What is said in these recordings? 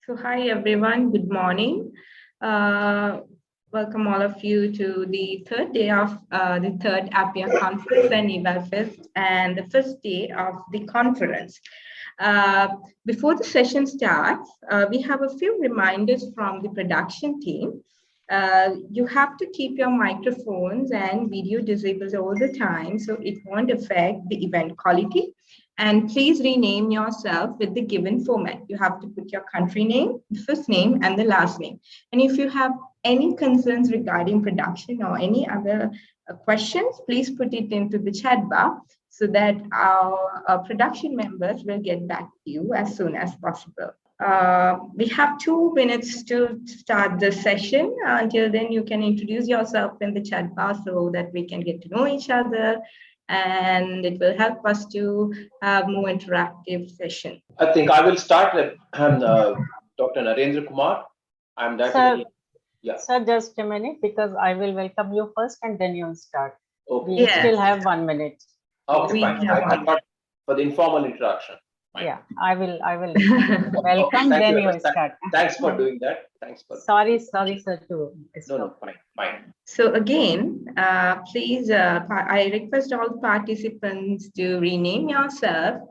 So hi everyone, good morning. Uh, Welcome all of you to the third day of the third APIA conference and Eval Fest and the first day of the conference. Uh, Before the session starts, we have a few reminders from the production team. You have to keep your microphones and video disabled all the time so it won't affect the event quality. And please rename yourself with the given format. You have to put your country name, the first name, and the last name. And if you have any concerns regarding production or any other questions, please put it into the chat bar so that our production members will get back to you as soon as possible. We have 2 minutes to start the session. Until then, you can introduce yourself in the chat bar so that we can get to know each other, and it will help us to have more interactive session. I think I will start with Dr. Narendra Kumar. I'm definitely, Sir, just a minute because I will welcome you first and then you'll start. Okay. We still have 1 minute. Okay, fine. I thought for the informal introduction. Fine. Yeah, I will welcome, okay, then you will start. Thanks for doing that. Thanks for. Sorry, sir, too. No, fine. So again, please, I request all participants to rename yourself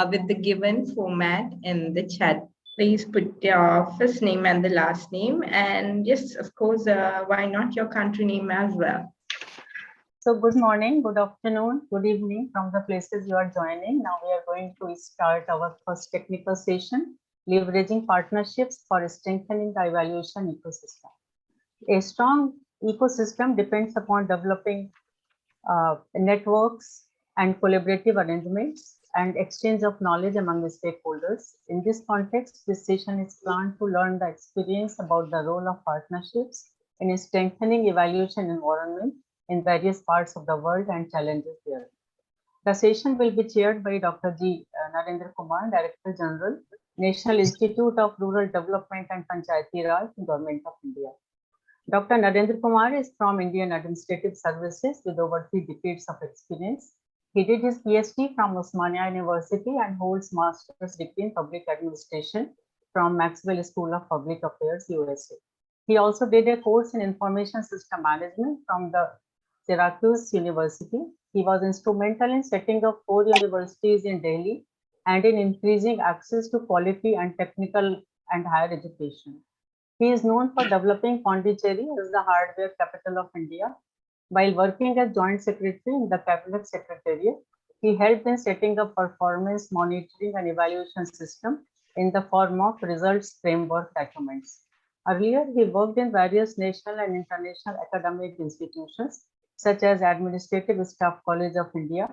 with the given format in the chat. Please put your first name and the last name, and yes, of course, why not your country name as well. So good morning, good afternoon, good evening from the places you are joining. Now we are going to start our first technical session, leveraging partnerships for strengthening the evaluation ecosystem. A strong ecosystem depends upon developing networks and collaborative arrangements and exchange of knowledge among the stakeholders. In this context, this session is planned to learn the experience about the role of partnerships in strengthening evaluation environment in various parts of the world and challenges there. The session will be chaired by Dr. G. Narendra Kumar, Director General, National Institute of Rural Development and Panchayati Raj, Government of India. Dr. Narendra Kumar is from Indian Administrative Services with over 3 decades of experience. He did his PhD from Osmania University and holds master's degree in public administration from Maxwell School of Public Affairs, USA. He also did a course in information system management from the Syracuse University. He was instrumental in setting up 4 universities in Delhi and in increasing access to quality and technical and higher education. He is known for developing Pondicherry as the hardware capital of India. While working as Joint Secretary in the Cabinet Secretariat, he helped in setting up performance monitoring and evaluation system in the form of results framework documents. Earlier, he worked in various national and international academic institutions, such as Administrative Staff College of India,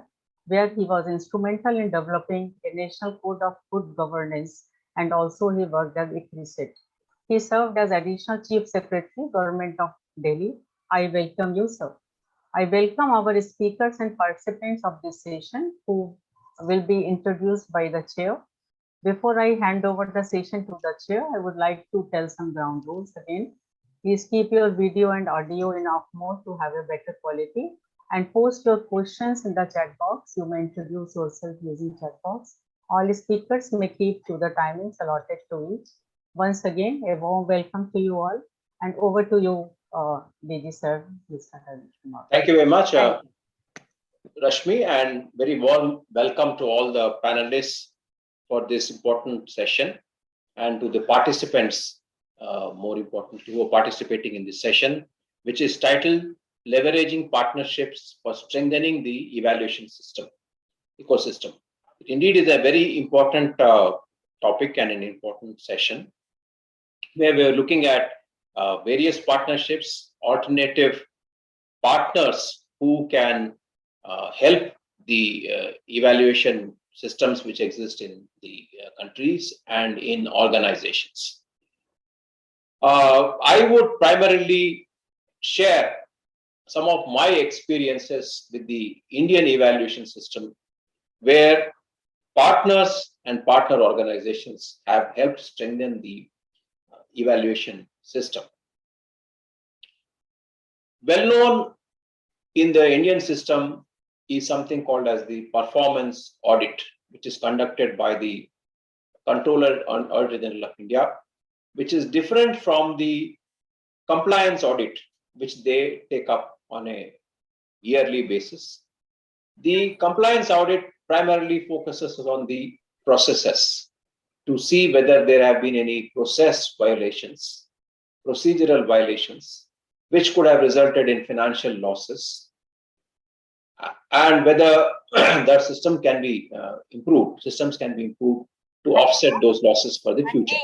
where he was instrumental in developing a national code of good governance, and also he worked as ICRISET. He served as Additional Chief Secretary, Government of Delhi. I welcome you, sir. I welcome our speakers and participants of this session who will be introduced by the chair. Before I hand over the session to the chair, I would like to tell some ground rules again. Please keep your video and audio in off mode to have a better quality and post your questions in the chat box. You may introduce yourself using chat box. All speakers may keep to the timings allotted to each. Once again, a warm welcome to you all, and over to you, DG sir. Thank you very much, Rashmi, and very warm welcome to all the panelists for this important session, and to the participants, more importantly, who are participating in this session, which is titled Leveraging Partnerships for Strengthening the Evaluation Ecosystem. It indeed is a very important topic and an important session, where we are looking at various partnerships, alternative partners who can help the evaluation systems which exist in the countries and in organizations. I would primarily share some of my experiences with the Indian evaluation system, where partners and partner organizations have helped strengthen the evaluation system. Well known in the Indian system is something called as the performance audit, which is conducted by the Controller and Auditor General of India, which is different from the compliance audit, which they take up on a yearly basis. The compliance audit primarily focuses on the processes to see whether there have been any process violations, procedural violations, which could have resulted in financial losses, and whether the system can be systems can be improved to offset those losses for the future.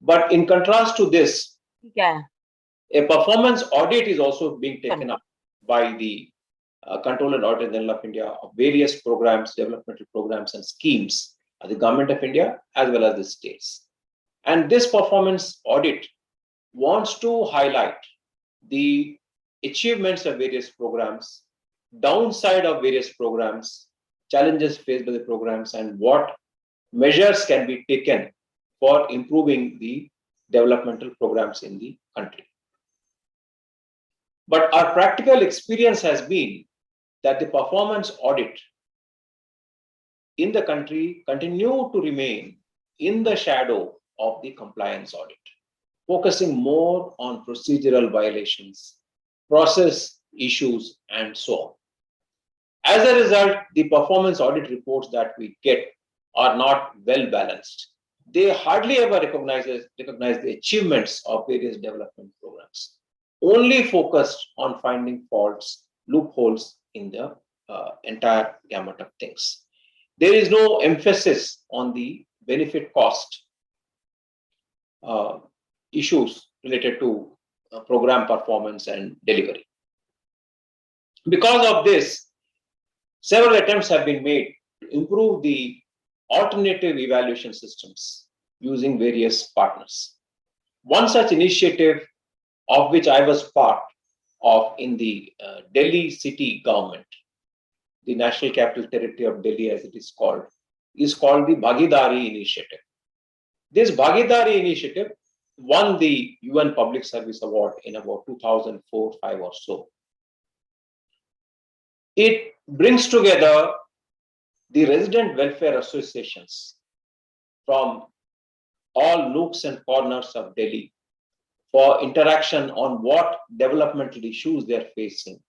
But in contrast to this, a performance audit is also being taken up by the Control and Audit General of India of various programs, developmental programs and schemes of the Government of India as well as the states. And this performance audit wants to highlight the achievements of various programs, downside of various programs, challenges faced by the programs, and what measures can be taken for improving the developmental programs in the country. But our practical experience has been that the performance audit in the country continue to remain in the shadow of the compliance audit, focusing more on procedural violations, process issues, and so on. As a result, the performance audit reports that we get are not well balanced. They hardly ever recognize the achievements of various development programs, only focused on finding faults, loopholes in the entire gamut of things. There is no emphasis on the benefit cost issues related to program performance and delivery. Because of this, several attempts have been made to improve the alternative evaluation systems using various partners. One such initiative, of which I was part of in the Delhi city government, the National Capital Territory of Delhi as it is called the Bhagidari Initiative. This Bhagidari Initiative won the UN Public Service Award in about 2004-5 or so. It brings together the resident welfare associations from all nooks and corners of Delhi for interaction on what developmental issues they are facing,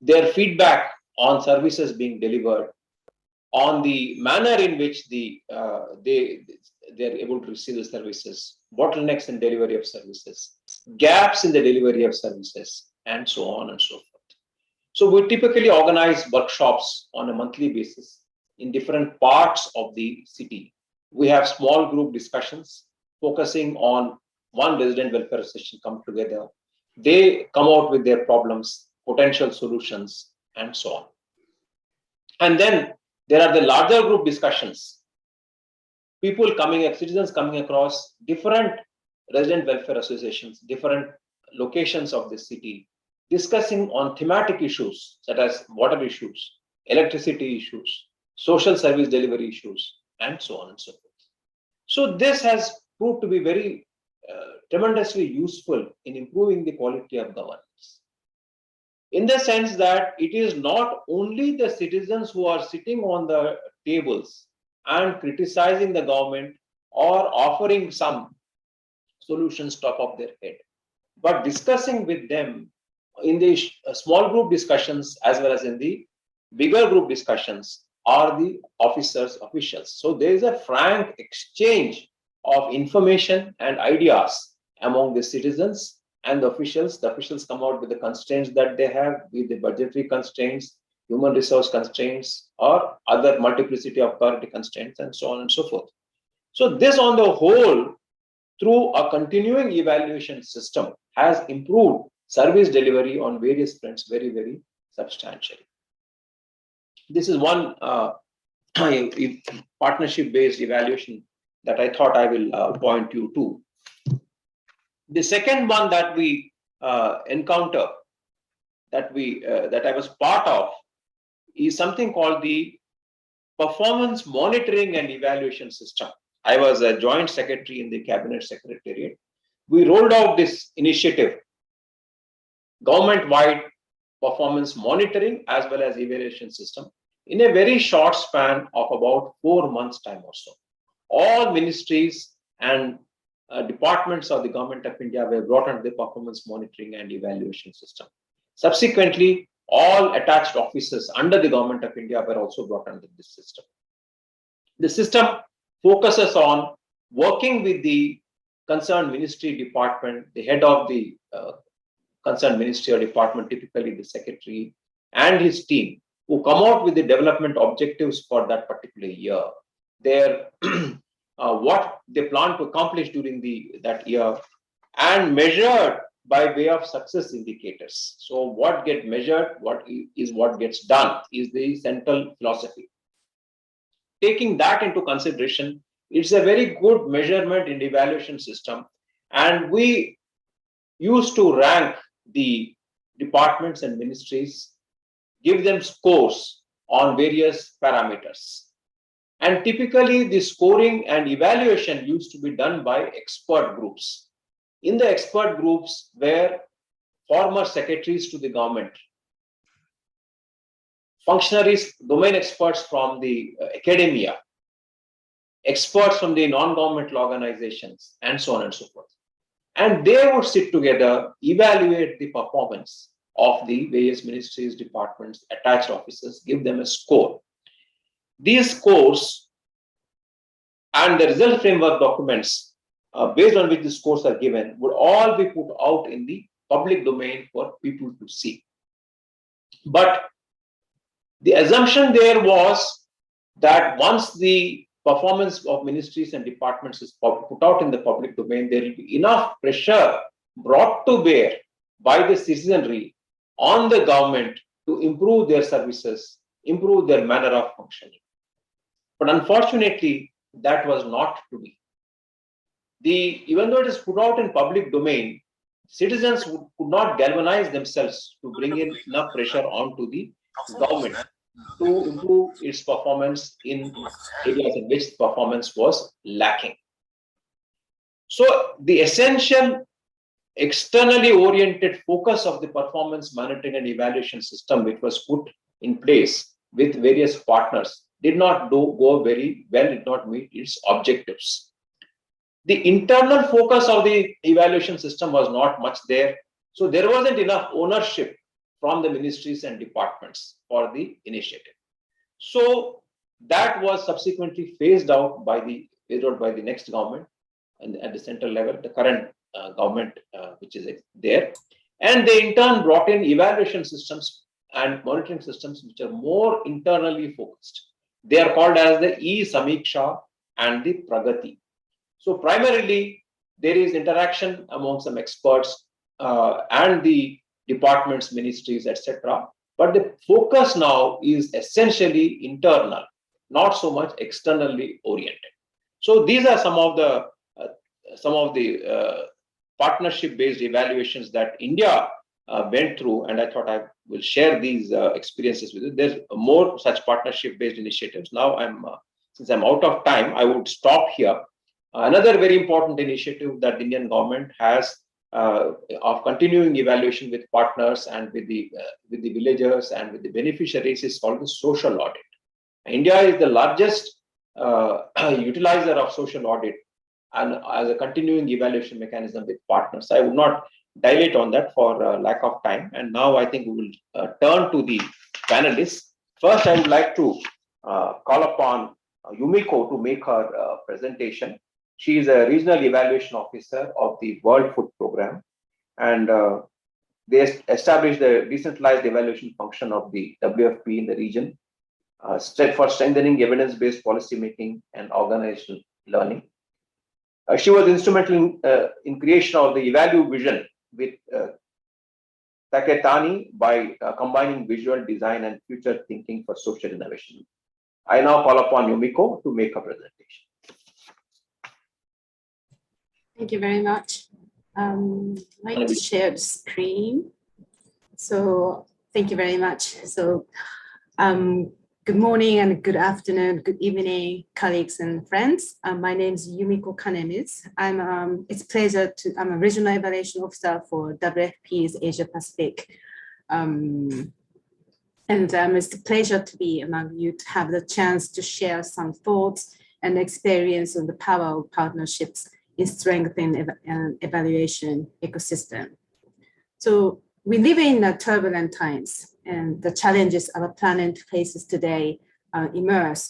their feedback on services being delivered, on the manner in which they are able to receive the services, bottlenecks in delivery of services, gaps in the delivery of services, and so on and so forth. So we typically organize workshops on a monthly basis in different parts of the city. We have small group discussions focusing on one resident welfare association come together. They come out with their problems, potential solutions, and so on. And then there are the larger group discussions. Citizens coming across different resident welfare associations, different locations of the city, discussing on thematic issues such as water issues, electricity issues, social service delivery issues, and so on and so forth. So this has proved to be very tremendously useful in improving the quality of governance, in the sense that it is not only the citizens who are sitting on the tables and criticizing the government or offering some solutions top of their head, but discussing with them in the small group discussions as well as in the bigger group discussions are the officials. So there is a frank exchange of information and ideas among the citizens and the officials. The officials come out with the constraints that they have, with the budgetary constraints, human resource constraints, or other multiplicity of authority constraints, and so on and so forth. So this on the whole, through a continuing evaluation system, has improved service delivery on various fronts very, very substantially. This is one partnership-based evaluation that I thought I will point you to. The second one that we encounter, that I was part of, is something called the Performance Monitoring and Evaluation System. I was a joint secretary in the Cabinet Secretariat. We rolled out this initiative, government-wide performance monitoring as well as evaluation system, in a very short span of about 4 months' time or so. All ministries and departments of the Government of India were brought under the performance monitoring and evaluation system. Subsequently, all attached offices under the Government of India were also brought under this system. The system focuses on working with the concerned ministry department, the head of the concerned ministry or department, typically the secretary, and his team, who come out with the development objectives for that particular year. Their what they plan to accomplish during that year, and measured by way of success indicators. So what gets measured, what gets done is the central philosophy. Taking that into consideration, it's a very good measurement in the evaluation system, and we used to rank the departments and ministries, give them scores on various parameters. And typically, the scoring and evaluation used to be done by expert groups. In the expert groups were former secretaries to the government, functionaries, domain experts from the academia, experts from the non-governmental organizations, and so on and so forth. And they would sit together, evaluate the performance of the various ministries, departments, attached offices, give them a score. These scores and the result framework documents based on which the scores are given would all be put out in the public domain for people to see. But the assumption there was that once the performance of ministries and departments is put out in the public domain, there will be enough pressure brought to bear by the citizenry on the government to improve their services, improve their manner of functioning. But unfortunately, that was not to be. Even though it is put out in public domain, citizens could not galvanize themselves to bring in enough pressure onto the government to improve its performance in areas in which performance was lacking. So the essential externally oriented focus of the performance monitoring and evaluation system, which was put in place with various partners, did not go very well, did not meet its objectives. The internal focus of the evaluation system was not much there. So there wasn't enough ownership from the ministries and departments for the initiative. So that was subsequently phased out by the next government and at the central level, the current government which is there. And they in turn brought in evaluation systems and monitoring systems which are more internally focused. They are called as the E-Samiksha and the Pragati. So primarily, there is interaction among some experts and the departments, ministries, etc. But the focus now is essentially internal, not so much externally oriented. So these are some of the partnership-based evaluations that India went through, and I thought I will share these experiences with you. There's more such partnership-based initiatives. Now, since I'm out of time, I would stop here. Another very important initiative that the Indian government has of continuing evaluation with partners and with the villagers and with the beneficiaries is called the social audit. India is the largest utilizer of social audit and as a continuing evaluation mechanism with partners. I would not dilate on that for lack of time. And now I think we will turn to the panelists. First, I would like to call upon Yumiko to make her presentation. She is a regional evaluation officer of the World Food Program, and they established the decentralized evaluation function of the WFP in the region for strengthening evidence-based policy making and organizational learning. She was instrumental in creation of the Evalu vision with Taketani by combining visual design and future thinking for social innovation. I now call upon Yumiko to make a presentation. Thank you very much. I'd like to share the screen. So thank you very much. So good morning and good afternoon, good evening, colleagues and friends. My name is Yumiko Kanemis. It's a pleasure I'm a regional evaluation officer for WFP's Asia Pacific. And it's a pleasure to be among you to have the chance to share some thoughts and experience on the power of partnerships in strengthening evaluation ecosystem. So we live in turbulent times, and the challenges our planet faces today emerge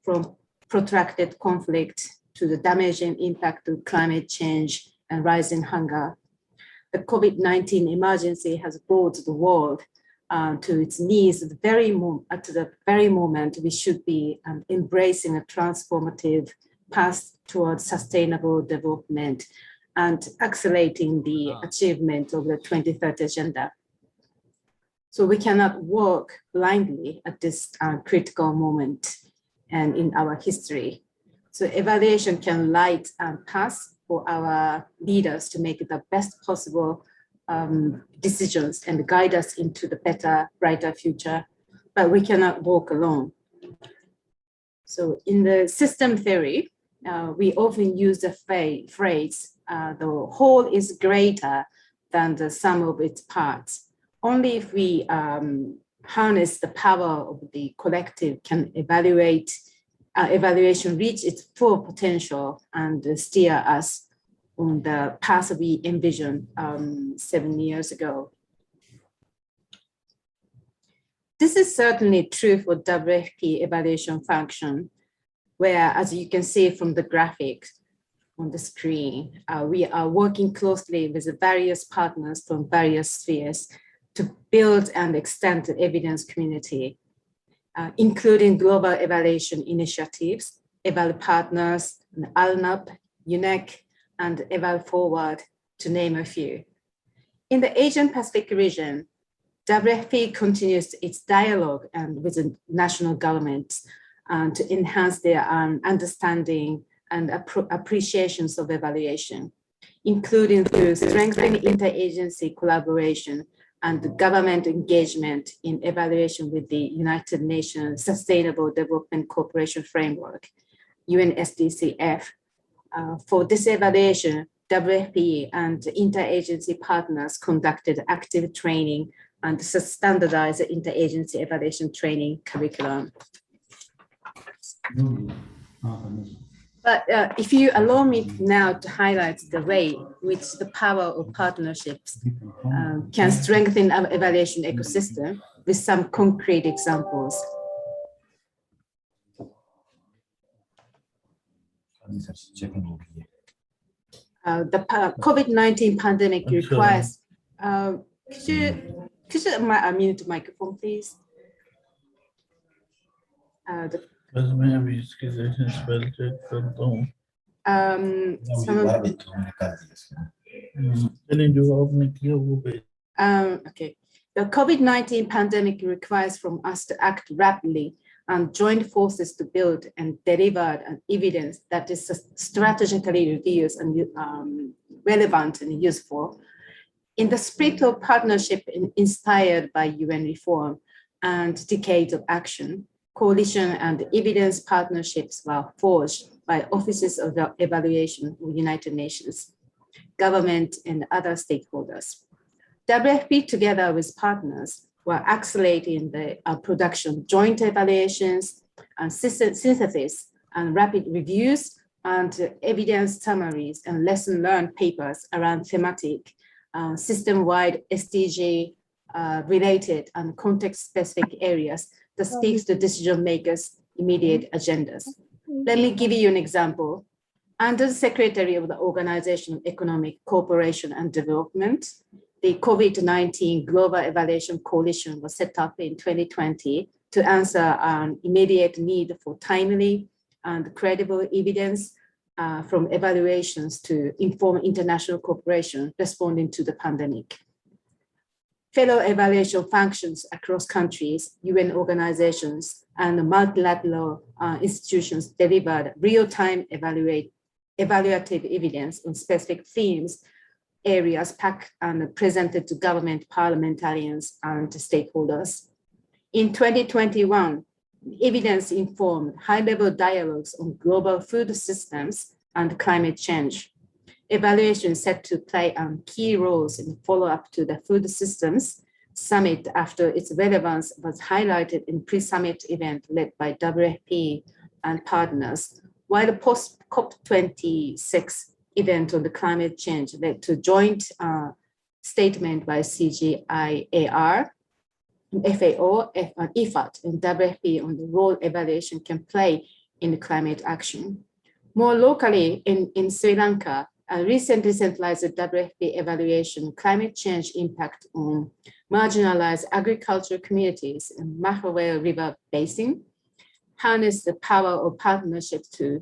from protracted conflict to the damaging impact of climate change and rising hunger. The COVID-19 emergency has brought the world to its knees at the very moment we should be embracing a transformative path towards sustainable development and accelerating the achievement of the 2030 agenda. So we cannot walk blindly at this critical moment and in our history. So evaluation can light a path for our leaders to make the best possible decisions and guide us into the better, brighter future, but we cannot walk alone. So in the system theory, we often use the phrase, the whole is greater than the sum of its parts. Only if we harness the power of the collective can evaluation reach its full potential and steer us on the path we envisioned 7 years ago. This is certainly true for WFP evaluation function, where, as you can see from the graphic on the screen, we are working closely with the various partners from various spheres to build and extend the evidence community, including global evaluation initiatives, Eval Partners, ALNAP, UNEC, and Eval Forward, to name a few. In the Asian Pacific region, WFP continues its dialogue with the national governments to enhance their understanding and appreciations of evaluation, including through strengthening interagency collaboration and government engagement in evaluation with the United Nations Sustainable Development Cooperation Framework, UNSDCF. For this evaluation, WFP and interagency partners conducted active training and standardized interagency evaluation training curriculum. But if you allow me now to highlight the way which the power of partnerships can strengthen our evaluation ecosystem with some concrete examples. The COVID-19 pandemic requires, could you unmute the microphone, please? Okay. The COVID-19 pandemic requires from us to act rapidly and join forces to build and deliver an evidence that is strategically reduced and relevant and useful. In the spirit of partnership inspired by UN reform and decades of action, coalition and evidence partnerships were forged by offices of the evaluation of United Nations, government, and other stakeholders. WFP, together with partners, were accelerating the production of joint evaluations and synthesis and rapid reviews and evidence summaries and lesson learned papers around thematic, system-wide SDG related and context-specific areas that speaks to decision makers' immediate agendas. Let me give you an example. Under the Secretary of the Organization of Economic Cooperation and Development, the COVID-19 Global Evaluation Coalition was set up in 2020 to answer an immediate need for timely and credible evidence from evaluations to inform international cooperation responding to the pandemic. Fellow evaluation functions across countries, UN organizations, and multilateral institutions delivered real-time evaluative evidence on specific themes, areas packed and presented to government, parliamentarians, and stakeholders. In 2021, evidence informed high-level dialogues on global food systems and climate change. Evaluation is set to play key roles in follow-up to the Food Systems Summit after its relevance was highlighted in pre-summit event led by WFP and partners while the post-COP26 event on the climate change led to joint statement by CGIAR, FAO, IFAD, and WFP on the role evaluation can play in the climate action. More locally, in Sri Lanka, a recent decentralized WFP evaluation climate change impact on marginalized agricultural communities in Mahawela River Basin harness the power of partnerships to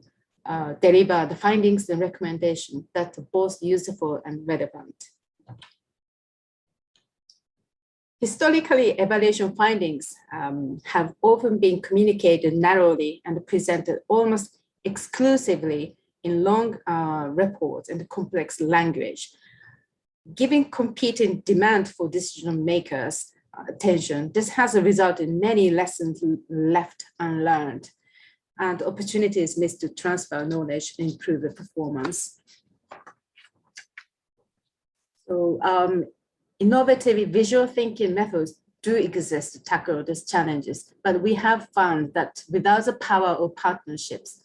deliver the findings and recommendations that are both useful and relevant. Historically, evaluation findings have often been communicated narrowly and presented almost exclusively in long reports and complex language. Given competing demand for decision makers' attention, this has resulted in many lessons left unlearned and opportunities missed to transfer knowledge and improve the performance. So innovative visual thinking methods do exist to tackle these challenges, but we have found that without the power of partnerships,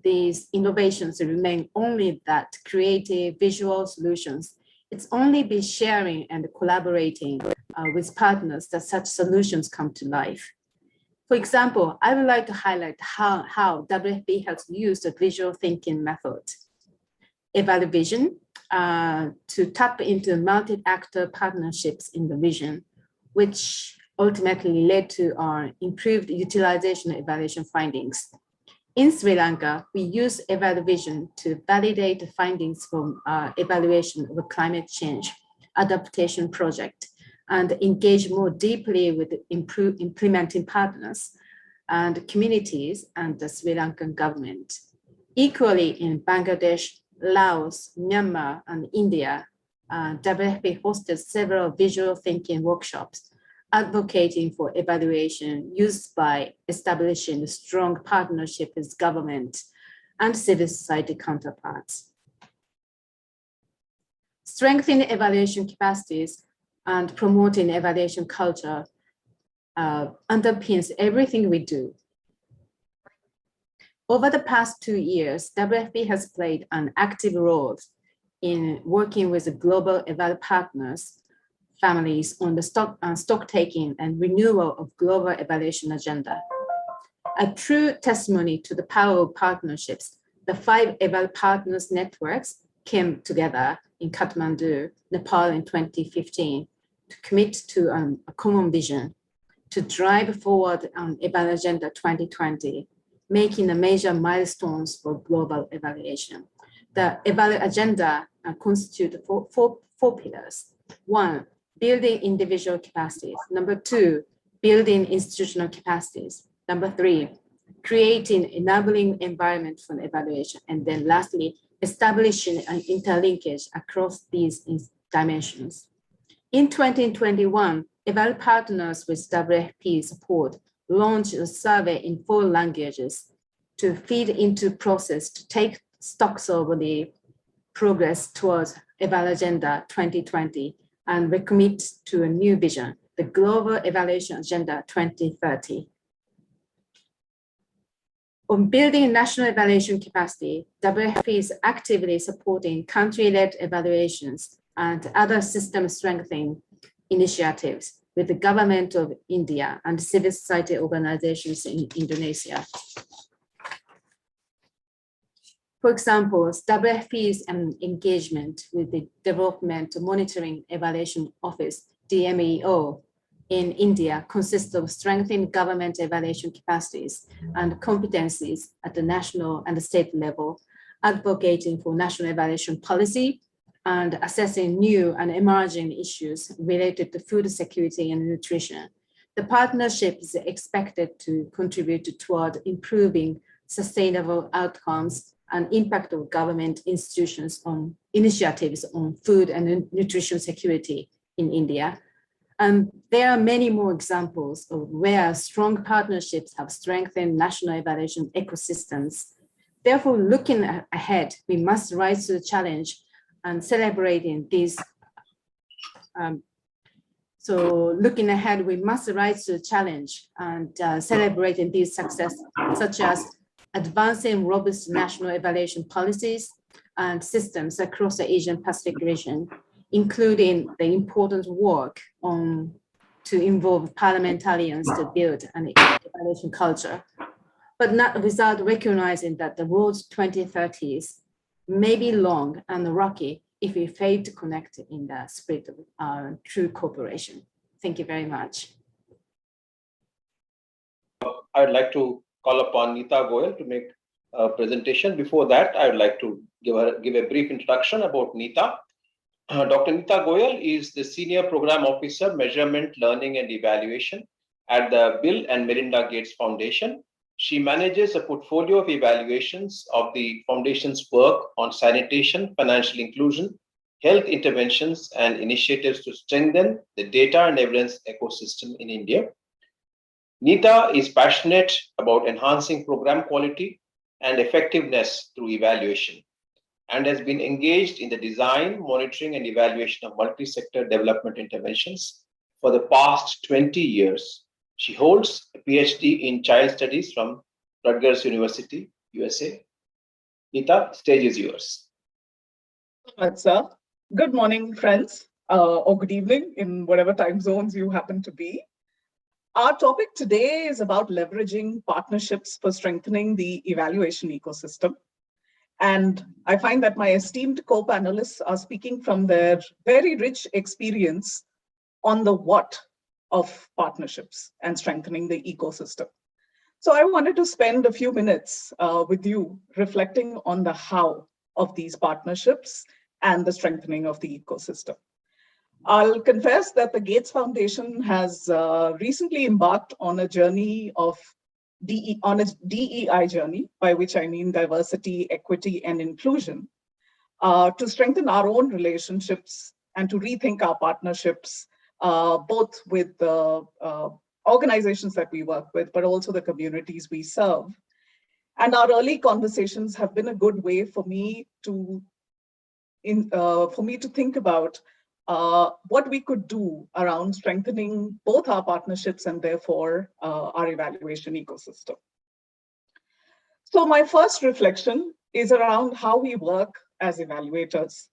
these innovations remain only that creative visual solutions. It's only by sharing and collaborating with partners that such solutions come to life. For example, I would like to highlight how WFP has used a visual thinking method, EvaluVision, to tap into multi-actor partnerships in the region, which ultimately led to our improved utilization of evaluation findings. In Sri Lanka, we use EvaluVision to validate the findings from our evaluation of a climate change adaptation project and engage more deeply with implementing partners and communities and the Sri Lankan government. Equally in Bangladesh, Laos, Myanmar, and India, WFP hosted several visual thinking workshops advocating for evaluation used by establishing a strong partnership with government and civil society counterparts. Strengthening evaluation capacities and promoting evaluation culture underpins everything we do. Over the past 2 years, WFP has played an active role in working with the global eval partners, families on the stock taking and renewal of global evaluation agenda. A true testimony to the power of partnerships, the 5 eval partners networks came together in Kathmandu, Nepal in 2015 to commit to a common vision to drive forward on Eval Agenda 2020, making the major milestones for global evaluation. The Eval Agenda constitutes four pillars. 1, building individual capacities. Number 2, building institutional capacities. Number 3, creating enabling environment for evaluation. And then lastly, establishing an interlinkage across these dimensions. In 2021, Eval partners with WFP support launched a survey in 4 languages to feed into process to take stocks of the progress towards Eval Agenda 2020 and recommit to a new vision, the Global Evaluation Agenda 2030. On building national evaluation capacity, WFP is actively supporting country-led evaluations and other system strengthening initiatives with the government of India and civil society organizations in Indonesia. For example, WFP's engagement with the Development Monitoring Evaluation Office, DMEO, in India consists of strengthening government evaluation capacities and competencies at the national and the state level, advocating for national evaluation policy, and assessing new and emerging issues related to food security and nutrition. The partnership is expected to contribute toward improving sustainable outcomes and impact of government institutions on initiatives on food and nutrition security in India. And there are many more examples of where strong partnerships have strengthened national evaluation ecosystems. Therefore, looking ahead, we must rise to the challenge and celebrating these. Looking ahead, we must rise to the challenge and celebrating these successes, such as advancing robust national evaluation policies and systems across the Asian Pacific region, including the important work to involve parliamentarians to build an evaluation culture, but not without recognizing that the road to 2030s may be long and rocky if we fail to connect in the spirit of true cooperation. Thank you very much. I would like to call upon Neeta Goyal to make a presentation. Before that, I would like to give a brief introduction about Neeta. Dr. Neeta Goyal is the Senior Program Officer, Measurement, Learning and Evaluation at the Bill and Melinda Gates Foundation. She manages a portfolio of evaluations of the foundation's work on sanitation, financial inclusion, health interventions, and initiatives to strengthen the data and evidence ecosystem in India. Neeta is passionate about enhancing program quality and effectiveness through evaluation, and has been engaged in the design, monitoring, and evaluation of multi-sector development interventions for the past 20 years. She holds a PhD in child studies from Rutgers University, USA. Neeta, stage is yours. Right, sir. Good morning, friends, or good evening in whatever time zones you happen to be. Our topic today is about leveraging partnerships for strengthening the evaluation ecosystem. And I find that my esteemed co-panelists are speaking from their very rich experience on the what of partnerships and strengthening the ecosystem. So I wanted to spend a few minutes with you reflecting on the how of these partnerships and the strengthening of the ecosystem. I'll confess that the Gates Foundation has recently embarked on a journey of DEI journey, by which I mean diversity, equity, and inclusion, to strengthen our own relationships and to rethink our partnerships, both with the organizations that we work with, but also the communities we serve. And our early conversations have been a good way for me to think about what we could do around strengthening both our partnerships and therefore our evaluation ecosystem. So my first reflection is around how we work as evaluators.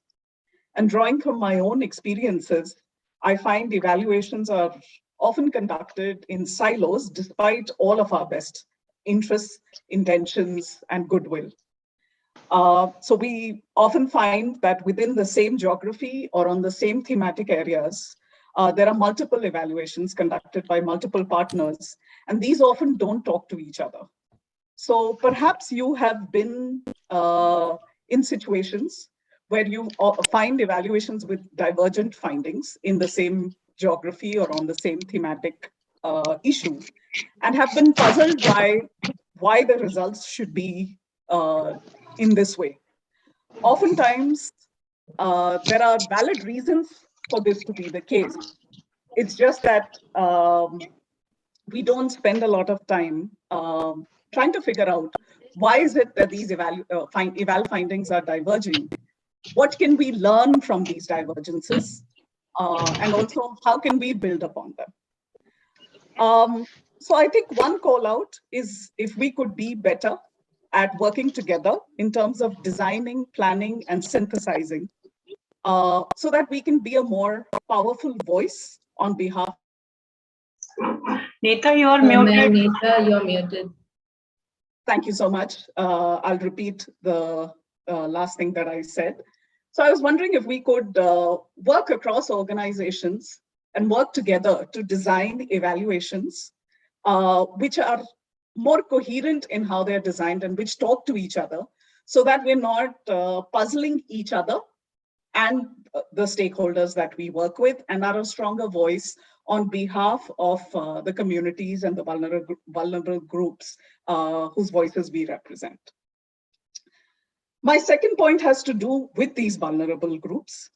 And drawing from my own experiences, I find evaluations are often conducted in silos despite all of our best interests, intentions, and goodwill. So we often find that within the same geography or on the same thematic areas, there are multiple evaluations conducted by multiple partners, and these often don't talk to each other. So perhaps you have been in situations where you find evaluations with divergent findings in the same geography or on the same thematic issue, and have been puzzled by why the results should be in this way. Oftentimes, there are valid reasons for this to be the case. It's just that we don't spend a lot of time trying to figure out why is it that these eval findings are diverging? What can we learn from these divergences? And also, how can we build upon them? So I think one call out is if we could be better at working together in terms of designing, planning, and synthesizing, so that we can be a more powerful voice on behalf. Neeta, you are muted. Neeta, you're muted. Thank you so much. I'll repeat the last thing that I said. So I was wondering if we could work across organizations and work together to design evaluations which are more coherent in how they're designed and which talk to each other, so that we're not puzzling each other and the stakeholders that we work with, and are a stronger voice on behalf of the communities and the vulnerable groups whose voices we represent. My second point has to do with these vulnerable groups.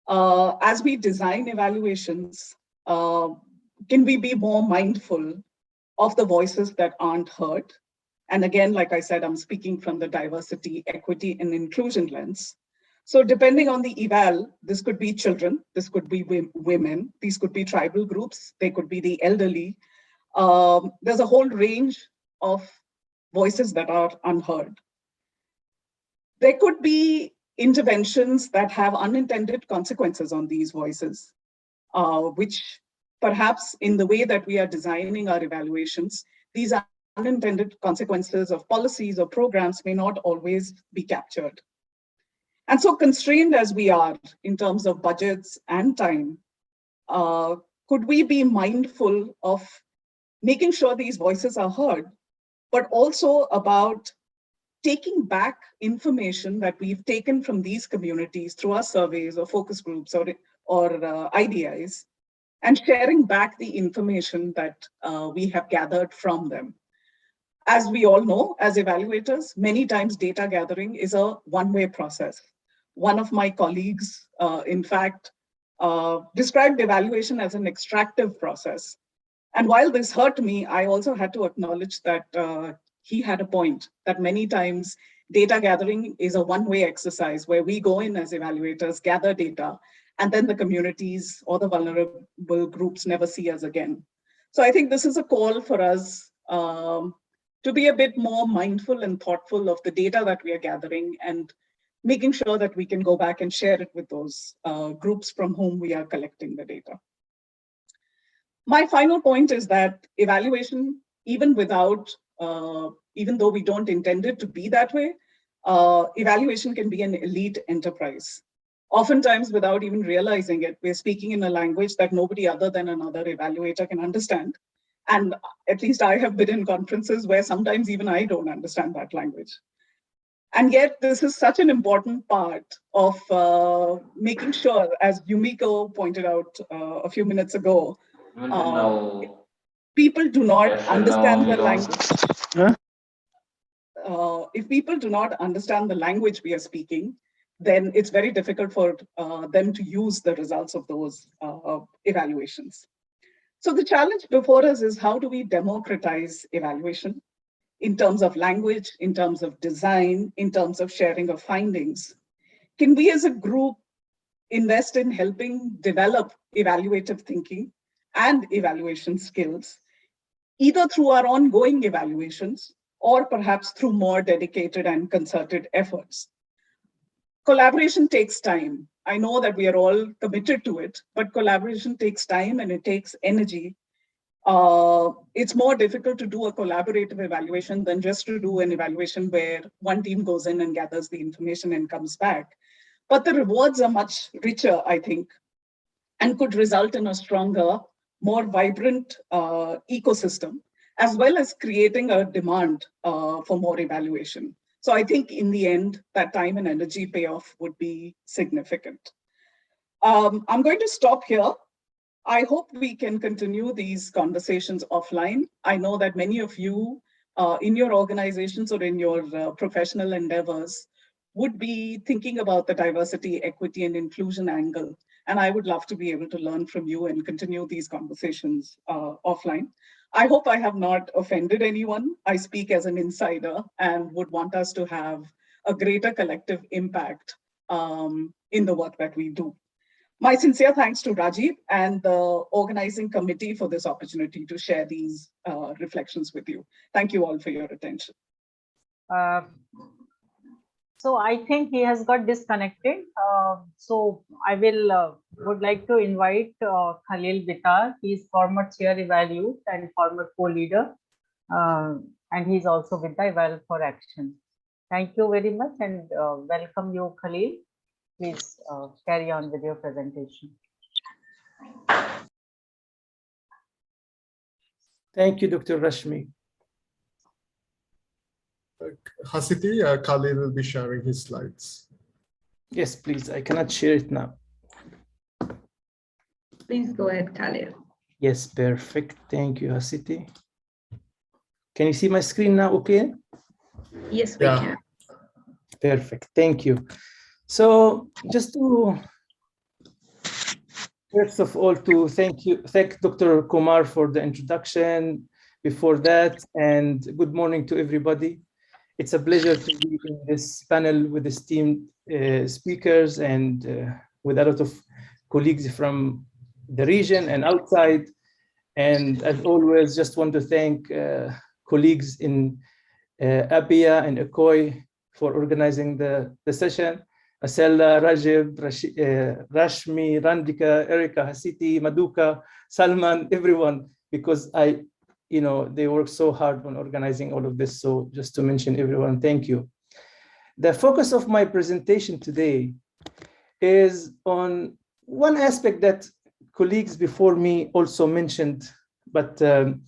As we design evaluations, can we be more mindful of the voices that aren't heard? And again, like I said, I'm speaking from the diversity, equity, and inclusion lens. So depending on the eval, this could be children, this could be women, these could be tribal groups, they could be the elderly. There's a whole range of voices that are unheard. There could be interventions that have unintended consequences on these voices, which perhaps in the way that we are designing our evaluations, these unintended consequences of policies or programs may not always be captured. And so constrained as we are in terms of budgets and time, could we be mindful of making sure these voices are heard, but also about taking back information that we've taken from these communities through our surveys or focus groups or IDIs, and sharing back the information that we have gathered from them. As we all know, as evaluators, many times data gathering is a one-way process. One of my colleagues, in fact, described evaluation as an extractive process. And while this hurt me, I also had to acknowledge that he had a point, that many times data gathering is a one-way exercise where we go in as evaluators, gather data, and then the communities or the vulnerable groups never see us again. So I think this is a call for us to be a bit more mindful and thoughtful of the data that we are gathering and making sure that we can go back and share it with those groups from whom we are collecting the data. My final point is that evaluation, even though we don't intend it to be that way, evaluation can be an elite enterprise. Oftentimes, without even realizing it, we're speaking in a language that nobody other than another evaluator can understand. And at least I have been in conferences where sometimes even I don't understand that language. And yet, this is such an important part of making sure, as Yumiko pointed out a few minutes ago, people do not understand the language. If people do not understand the language we are speaking, then it's very difficult for them to use the results of those evaluations. So the challenge before us is, how do we democratize evaluation in terms of language, in terms of design, in terms of sharing of findings? Can we as a group invest in helping develop evaluative thinking and evaluation skills, either through our ongoing evaluations or perhaps through more dedicated and concerted efforts? Collaboration takes time. I know that we are all committed to it, but collaboration takes time and it takes energy. It's more difficult to do a collaborative evaluation than just to do an evaluation where one team goes in and gathers the information and comes back. But the rewards are much richer, I think, and could result in a stronger, more vibrant ecosystem, as well as creating a demand for more evaluation. So I think in the end, that time and energy payoff would be significant. I'm going to stop here. I hope we can continue these conversations offline. I know that many of you in your organizations or in your professional endeavors would be thinking about the diversity, equity, and inclusion angle. And I would love to be able to learn from you and continue these conversations offline. I hope I have not offended anyone. I speak as an insider and would want us to have a greater collective impact in the work that we do. My sincere thanks to Rajiv and the organizing committee for this opportunity to share these reflections with you. Thank you all for your attention. So I think he has got disconnected. So I would like to invite Khalil Bitar. He is former chair Evaluate and former co-leader, and he's also with the Eval for Action. Thank you very much and welcome you, Khalil. Please carry on with your presentation. Thank you, Dr. Rashmi. Hasiti, Khalil will be sharing his slides. Yes, please. I cannot share it now. Please go ahead, Khalil. Yes, perfect. Thank you, Hasiti. Can you see my screen now? Okay. Yes, we can. Perfect. Thank you. So just to, first of all, to thank Dr. Kumar for the introduction before that, and good morning to everybody. It's a pleasure to be in this panel with esteemed speakers and with a lot of colleagues from the region and outside. And as always, just want to thank colleagues in Abia and Akoi for organizing the session, Asella, Rajib, Rashmi, Randika, Erika, Hasiti, Maduka, Salman, everyone, because they work so hard on organizing all of this. So just to mention everyone, thank you. The focus of my presentation today is on one aspect that colleagues before me also mentioned, but the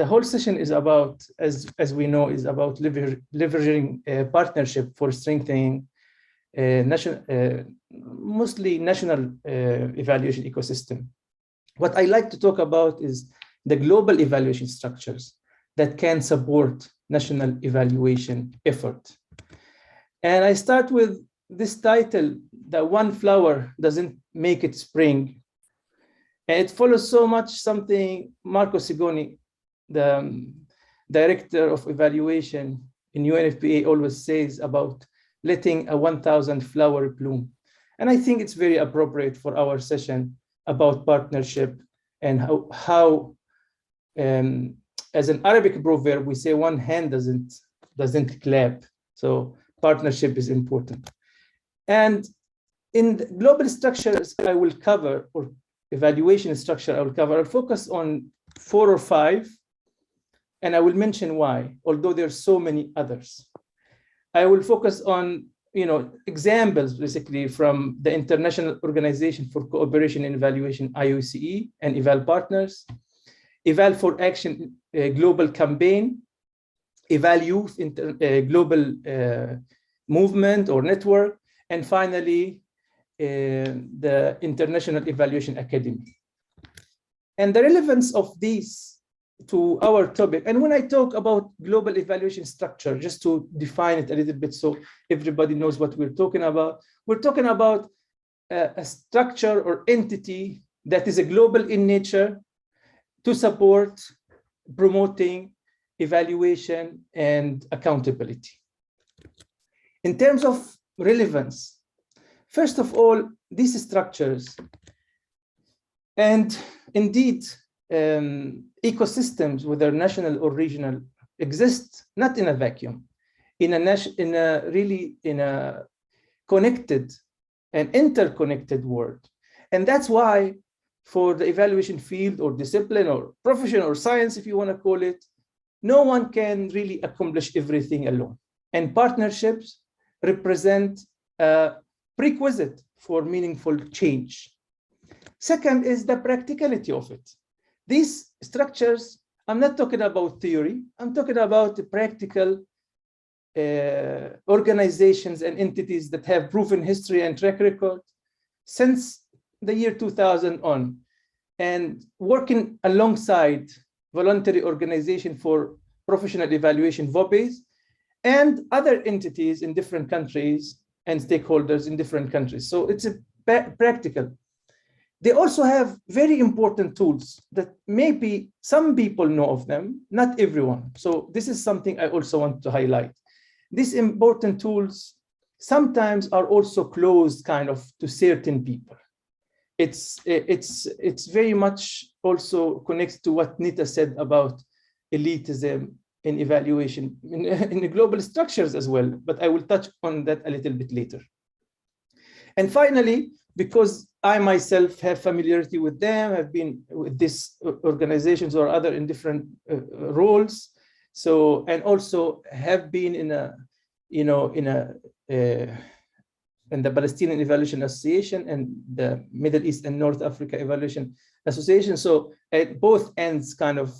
whole session is about, as we know, is about leveraging a partnership for strengthening mostly national evaluation ecosystem. What I like to talk about is the global evaluation structures that can support national evaluation effort. And I start with this title, that one flower doesn't make it spring. And it follows so much something Marco Sigoni, the director of evaluation in UNFPA, always says about letting a 1,000 flower bloom. And I think it's very appropriate for our session about partnership and how as an Arabic proverb, we say one hand doesn't clap. So partnership is important. And in the global structures I will cover, or evaluation structure I will cover, I'll focus on 4 or 5, and I will mention why, although there are so many others. I will focus on examples basically from the International Organization for Cooperation and Evaluation, IOCE, and Eval Partners, Eval for Action Global Campaign, Eval Youth Global Movement or Network, and finally, the International Evaluation Academy. And the relevance of these to our topic, and when I talk about global evaluation structure, just to define it a little bit so everybody knows what we're talking about a structure or entity that is a global in nature to support promoting evaluation and accountability. In terms of relevance, first of all, these structures and indeed ecosystems, whether national or regional, exist not in a vacuum, in a connected and interconnected world. And that's why for the evaluation field or discipline or profession or science, if you want to call it, no one can really accomplish everything alone. And partnerships represent a prerequisite for meaningful change. Second is the practicality of it. These structures, I'm not talking about theory, I'm talking about the practical organizations and entities that have proven history and track record since the year 2000 on, and working alongside voluntary organization for professional evaluation, VOPEs, and other entities in different countries and stakeholders in different countries. So it's a practical. They also have very important tools that maybe some people know of them, not everyone. So this is something I also want to highlight. These important tools sometimes are also closed kind of to certain people. It's very much also connects to what Nita said about elitism in evaluation in the global structures as well, but I will touch on that a little bit later. And finally, because I myself have familiarity with them, have been with these organizations or other in different roles, so, and also have been in the Palestinian Evaluation Association and the Middle East and North Africa Evaluation Association. So at both ends kind of.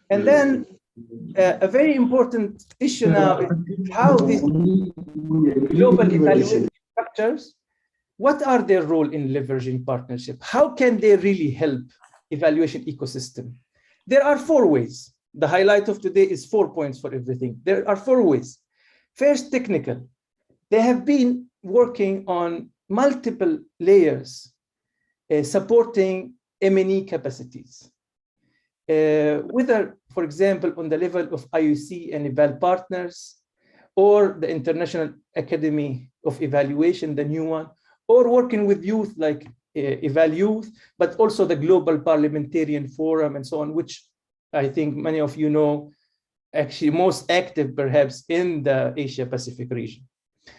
And then a very important issue now is how these global evaluation structures, what are their role in leveraging partnership? How can they really help evaluation ecosystem? There are 4 ways. The highlight of today is 4 points for everything. There are 4 ways. First, technical. They have been working on multiple layers, supporting M&E capacities. Whether, for example, on the level of IOC and Eval Partners, or the International Academy of Evaluation, the new one, or working with youth like Eval Youth, but also the Global Parliamentarian Forum and so on, which I think many of you know, actually most active perhaps in the Asia Pacific region.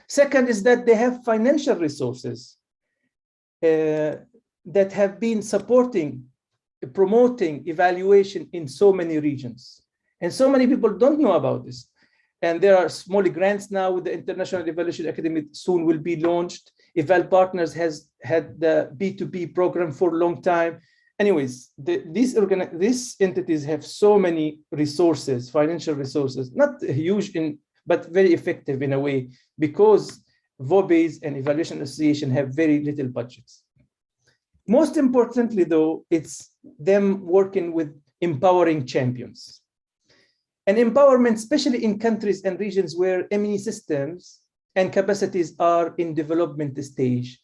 Second is that they have financial resources that have been supporting, promoting evaluation in so many regions. And so many people don't know about this. And there are small grants now with the International Evaluation Academy soon will be launched. Eval Partners has had the B2B program for a long time. Anyways, these entities have so many resources, financial resources, not huge but very effective in a way, because VOBEs and Evaluation Association have very little budgets. Most importantly, though, it's them working with empowering champions. And empowerment, especially in countries and regions where ME systems and capacities are in development stage.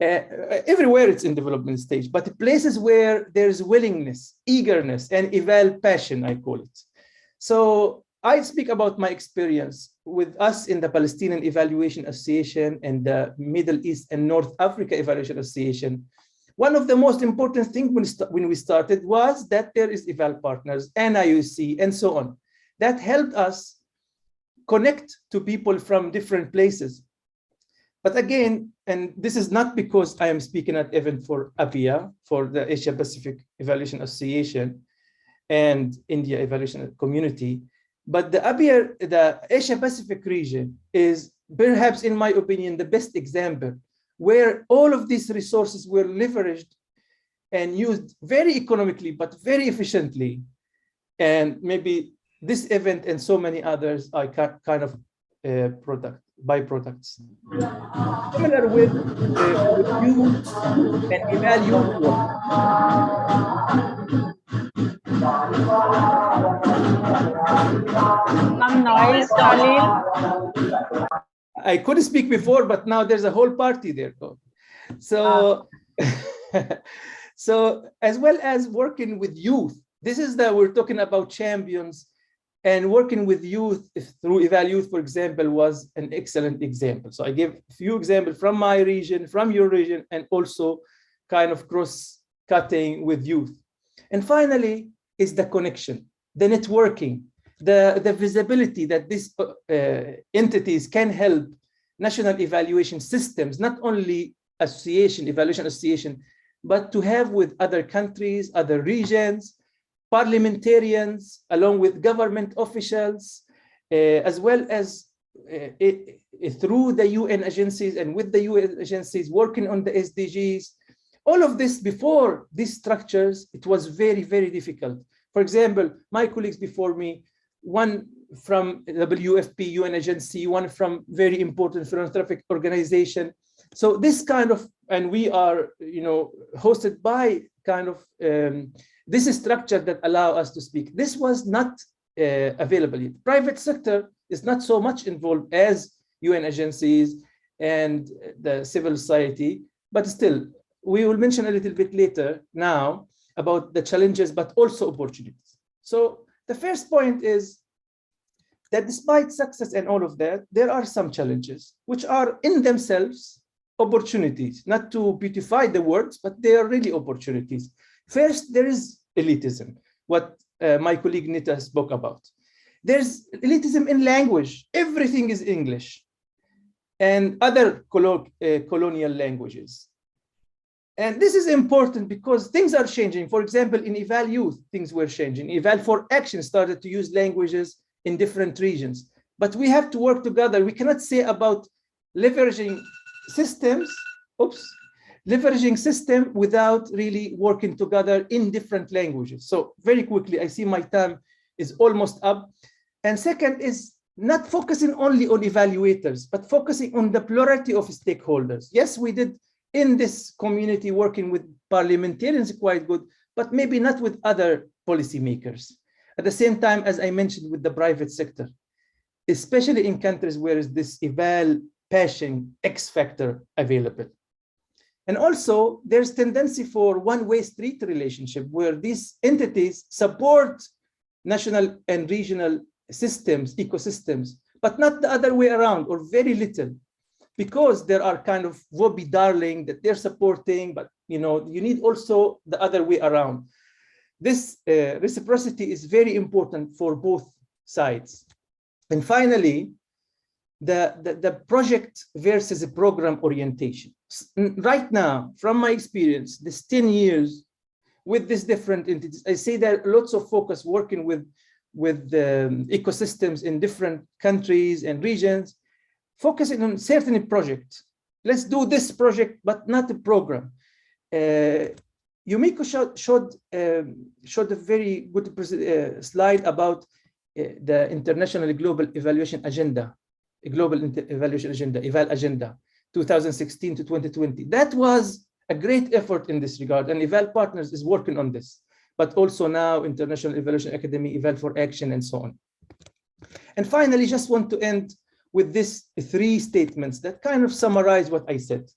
Everywhere it's in development stage, but places where there's willingness, eagerness, and eval passion, I call it. So I speak about my experience with us in the Palestinian Evaluation Association and the Middle East and North Africa Evaluation Association. One of the most important things when we started was that there is Eval Partners and IUC and so on. That helped us connect to people from different places. But again, and this is not because I am speaking at event for APIA, for the Asia Pacific Evaluation Association and India Evaluation Community, but the APIA, the Asia Pacific region is perhaps, in my opinion, the best example where all of these resources were leveraged and used very economically, but very efficiently. And maybe this event and so many others are kind of byproducts. Similar with youth and Eval Youth work. Some noise, Khalil. I couldn't speak before, but now there's a whole party there. So, so as well as working with youth, this is that we're talking about champions, and working with youth through Eval Youth, for example, was an excellent example. So I give a few examples from my region, from your region, and also kind of cross-cutting with youth. And finally is the connection, the networking, the visibility that these entities can help national evaluation systems, not only evaluation association, but to have with other countries, other regions, parliamentarians, along with government officials, as well as through the UN agencies and with the UN agencies working on the SDGs. All of this before these structures, it was very, very difficult. For example, my colleagues before me, one from WFP, UN agency, one from very important philanthropic organization. So this kind of, and we are, hosted by kind of this is structure that allow us to speak. This was not available yet. Private sector is not so much involved as UN agencies and the civil society, but still, we will mention a little bit later now about the challenges, but also opportunities. So the first point is that despite success and all of that, there are some challenges, which are in themselves opportunities, not to beautify the words, but they are really opportunities. First, there is elitism, what my colleague Nita spoke about. There's elitism in language. Everything is English and other colonial languages. And this is important because things are changing. For example, in Eval Youth, things were changing. Eval for Action started to use languages in different regions. But we have to work together. We cannot say about leveraging systems, leveraging system without really working together in different languages. So very quickly, I see my time is almost up. And second is not focusing only on evaluators, but focusing on the plurality of stakeholders. Yes, we did in this community working with parliamentarians quite good, but maybe not with other policymakers. At the same time, as I mentioned, with the private sector, especially in countries where is this eval passion X factor available. And also there's tendency for one-way street relationship where these entities support national and regional systems, ecosystems, but not the other way around or very little. because there are kind of would-be darling that they're supporting, but you need also the other way around. This reciprocity is very important for both sides. And finally, the project versus program orientation. Right now, from my experience, this 10 years with these different entities, I say there are lots of focus working with ecosystems in different countries and regions, focusing on certain projects. Let's do this project, but not a program. Yumiko showed a very good slide about the International Global Evaluation Agenda, Eval Agenda, 2016 to 2020. That was a great effort in this regard, and Eval Partners is working on this, but also now International Evaluation Academy, Eval for Action, and so on. And finally, just want to end with these 3 statements that kind of summarize what I said.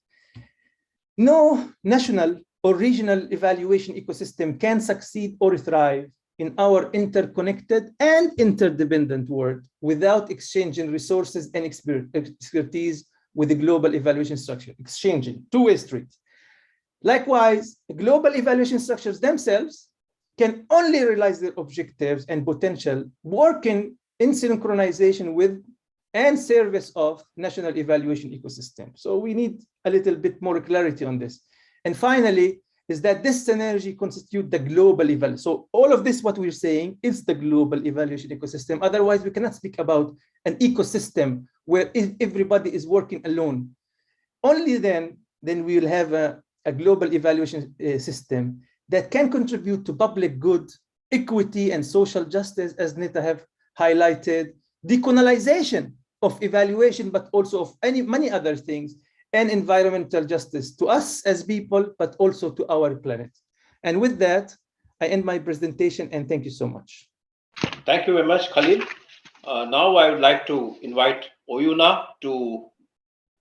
No national or regional evaluation ecosystem can succeed or thrive in our interconnected and interdependent world without exchanging resources and expertise with the global evaluation structure, exchanging, two-way street. Likewise, global evaluation structures themselves can only realize their objectives and potential working in synchronization with and service of national evaluation ecosystem. So we need a little bit more clarity on this. And finally, is that this synergy constitutes the global evaluation. So all of this, what we're saying, is the global evaluation ecosystem. Otherwise, we cannot speak about an ecosystem where everybody is working alone. Only then we will have a global evaluation system that can contribute to public good, equity, and social justice, as Nita have highlighted, decolonization of evaluation, but also of many other things, and environmental justice to us as people, but also to our planet. And with that, I end my presentation, and thank you so much. Thank you very much, Khalil. Now I would like to invite Oyuna to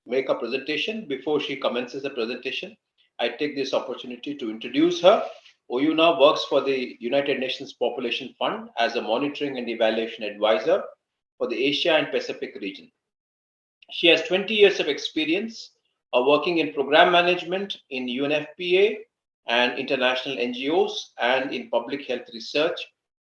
make a presentation. Before she commences the presentation, I take this opportunity to introduce her. Oyuna works for the United Nations Population Fund as a monitoring and evaluation advisor for the Asia and Pacific region. She has 20 years of experience working in program management in UNFPA and international NGOs and in public health research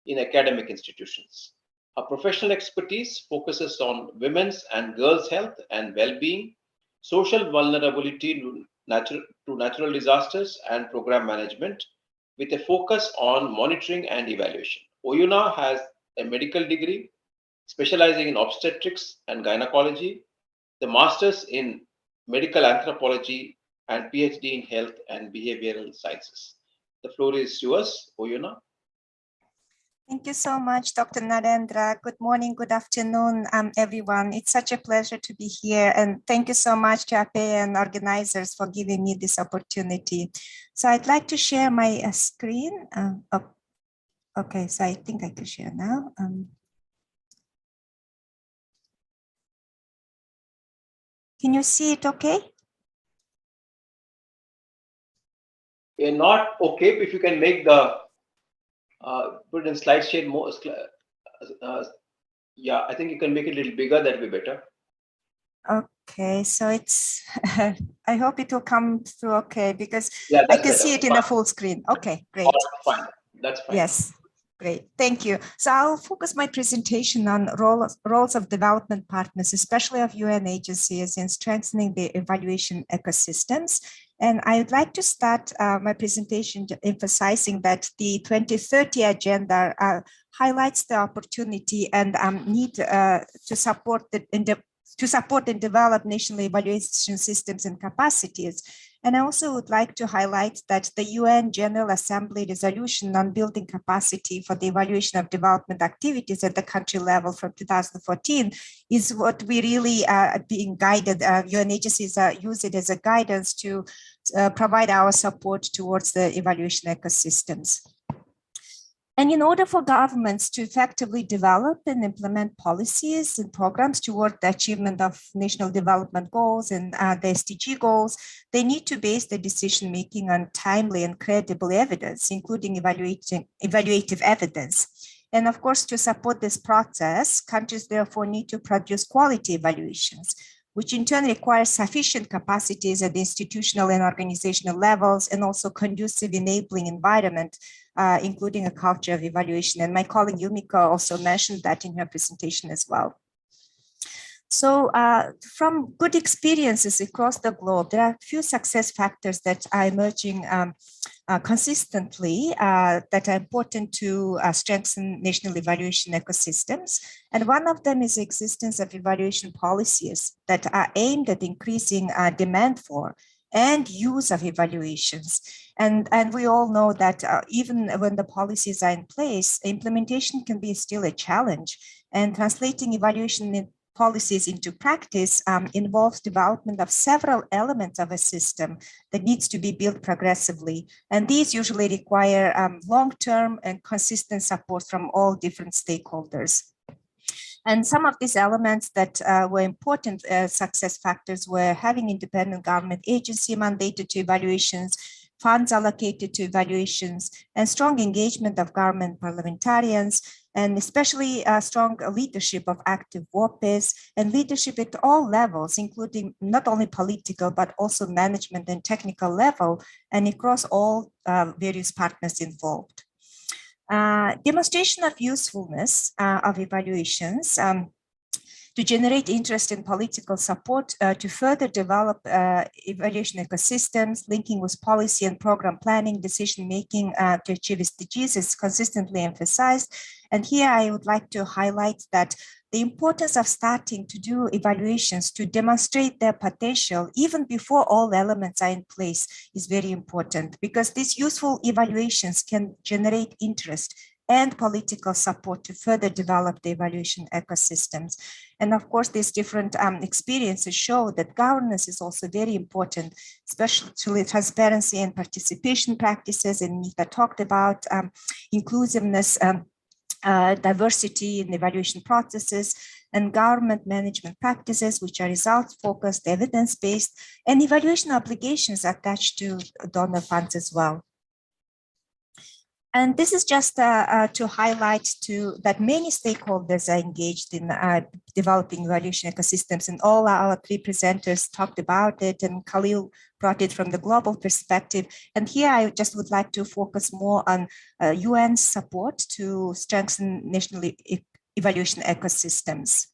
in academic institutions. Her professional expertise focuses on women's and girls' health and well-being, social vulnerability to natural disasters, and program management, with a focus on monitoring and evaluation. Oyuna has a medical degree specializing in obstetrics and gynecology, the master's in medical anthropology, and PhD in health and behavioral sciences. The floor is yours, Oyuna. Thank you so much, Dr. Narendra. Good morning, good afternoon, everyone. It's such a pleasure to be here. And thank you so much to APE and organizers for giving me this opportunity. So I'd like to share my screen. Okay, so I think I can share now. Can you see it okay? Not okay, but if you can make the put it in slide shade more. Yeah, I think you can make it a little bigger. That'd be better. Okay, so it's. I hope it will come through okay because I can see it in a full screen. Okay, great. Fine, that's fine. Yes. Great, thank you. So I'll focus my presentation on roles of development partners, especially of UN agencies, in strengthening the evaluation ecosystems. And I would like to start my presentation emphasizing that the 2030 agenda highlights the opportunity and need to support and develop national evaluation systems and capacities. And I also would like to highlight that the UN General Assembly resolution on building capacity for the evaluation of development activities at the country level from 2014 is what we really are being guided. UN agencies use it as a guidance to provide our support towards the evaluation ecosystems. And in order for governments to effectively develop and implement policies and programs toward the achievement of national development goals and the SDG goals, they need to base their decision-making on timely and credible evidence, including evaluative evidence. And of course, to support this process, countries therefore need to produce quality evaluations. which in turn requires sufficient capacities at the institutional and organizational levels, and also conducive enabling environment, including a culture of evaluation. And my colleague Yumiko also mentioned that in her presentation as well. So from good experiences across the globe, there are a few success factors that are emerging consistently that are important to strengthen national evaluation ecosystems. And one of them is the existence of evaluation policies that are aimed at increasing demand for and use of evaluations. And we all know that even when the policies are in place, implementation can be still a challenge. And translating evaluation policies into practice involves development of several elements of a system that needs to be built progressively. And these usually require long-term and consistent support from all different stakeholders. And some of these elements that were important success factors were having independent government agency mandated to evaluations, funds allocated to evaluations, and strong engagement of government parliamentarians, and especially strong leadership of active WOPEs and leadership at all levels, including not only political, but also management and technical level, and across all various partners involved. Demonstration of usefulness of evaluations to generate interest and political support to further develop evaluation ecosystems, linking with policy and program planning, decision-making to achieve SDGs is consistently emphasized. And here I would like to highlight that the importance of starting to do evaluations to demonstrate their potential even before all elements are in place is very important, because these useful evaluations can generate interest and political support to further develop the evaluation ecosystems. And of course, these different experiences show that governance is also very important, especially transparency and participation practices, and Nita talked about inclusiveness, diversity in evaluation processes, and government management practices, which are results-focused, evidence-based, and evaluation obligations attached to donor funds as well. And this is just to highlight that many stakeholders are engaged in developing evaluation ecosystems, and all our three presenters talked about it, and Khalil brought it from the global perspective. And here I just would like to focus more on UN support to strengthen national evaluation ecosystems.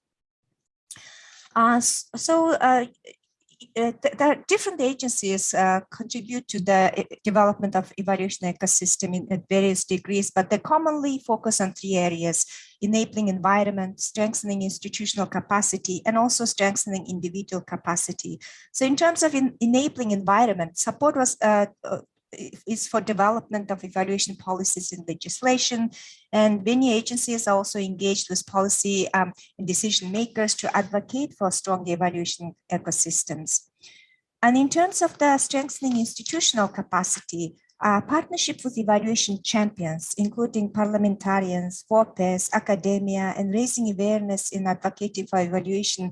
There are different agencies contribute to the development of evaluation ecosystem at various degrees, but they commonly focus on three areas: enabling environment, strengthening institutional capacity, and also strengthening individual capacity. So in terms of enabling environment, support is for development of evaluation policies and legislation, and many agencies are also engaged with policy and decision makers to advocate for strong evaluation ecosystems. And in terms of the strengthening institutional capacity, partnership with evaluation champions, including parliamentarians, WOPEs, academia, and raising awareness in advocating for evaluation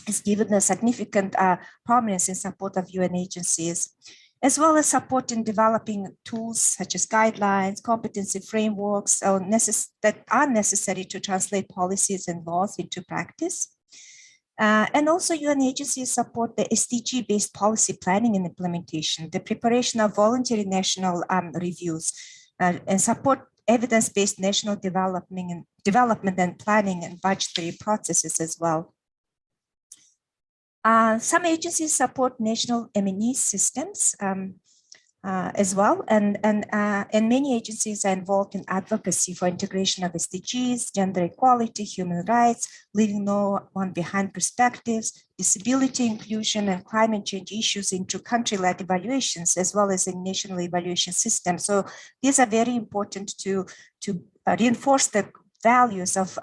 is given a significant prominence in support of UN agencies, as well as support in developing tools such as guidelines, competency frameworks that are necessary to translate policies and laws into practice. And also UN agencies support the SDG-based policy planning and implementation, the preparation of voluntary national reviews, and support evidence-based national development and planning and budgetary processes as well. Some agencies support national M&E systems as well, and many agencies are involved in advocacy for integration of SDGs, gender equality, human rights, leaving no one behind perspectives, disability inclusion, and climate change issues into country-led evaluations, as well as in national evaluation systems. So these are very important to reinforce the values of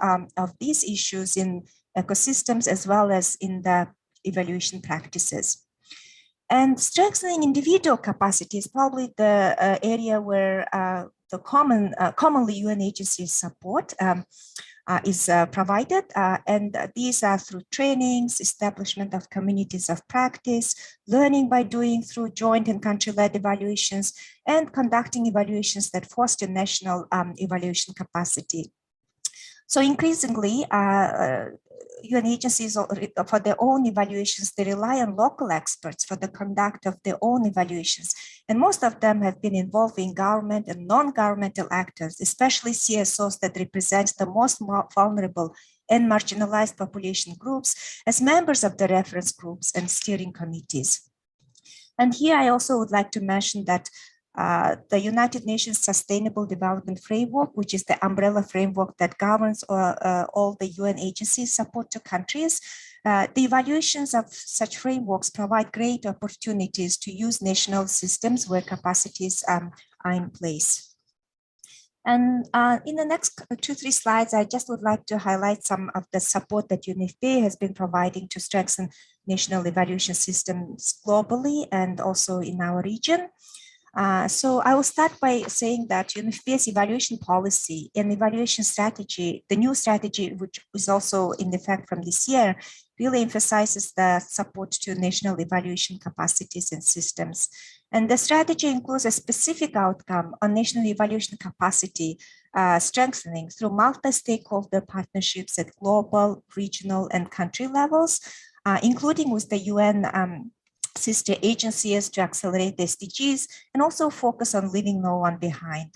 these issues in ecosystems as well as in the evaluation practices. And strengthening individual capacity is probably the area where the commonly UN agencies support is provided. And these are through trainings, establishment of communities of practice, learning by doing through joint and country-led evaluations, and conducting evaluations that foster national evaluation capacity. So increasingly, UN agencies, for their own evaluations, they rely on local experts for the conduct of their own evaluations. And most of them have been involving government and non-governmental actors, especially CSOs that represent the most vulnerable and marginalized population groups as members of the reference groups and steering committees. And here I also would like to mention that the United Nations Sustainable Development Framework, which is the umbrella framework that governs all the UN agencies support to countries, the evaluations of such frameworks provide great opportunities to use national systems where capacities are in place. And in the next 2-3 slides, I just would like to highlight some of the support that UNFPA has been providing to strengthen national evaluation systems globally and also in our region. So I will start by saying that UNFPA's evaluation policy and evaluation strategy, the new strategy, which is also in effect from this year, really emphasizes the support to national evaluation capacities and systems. And the strategy includes a specific outcome on national evaluation capacity strengthening through multi-stakeholder partnerships at global, regional, and country levels, including with the UN sister agencies to accelerate the SDGs and also focus on leaving no one behind.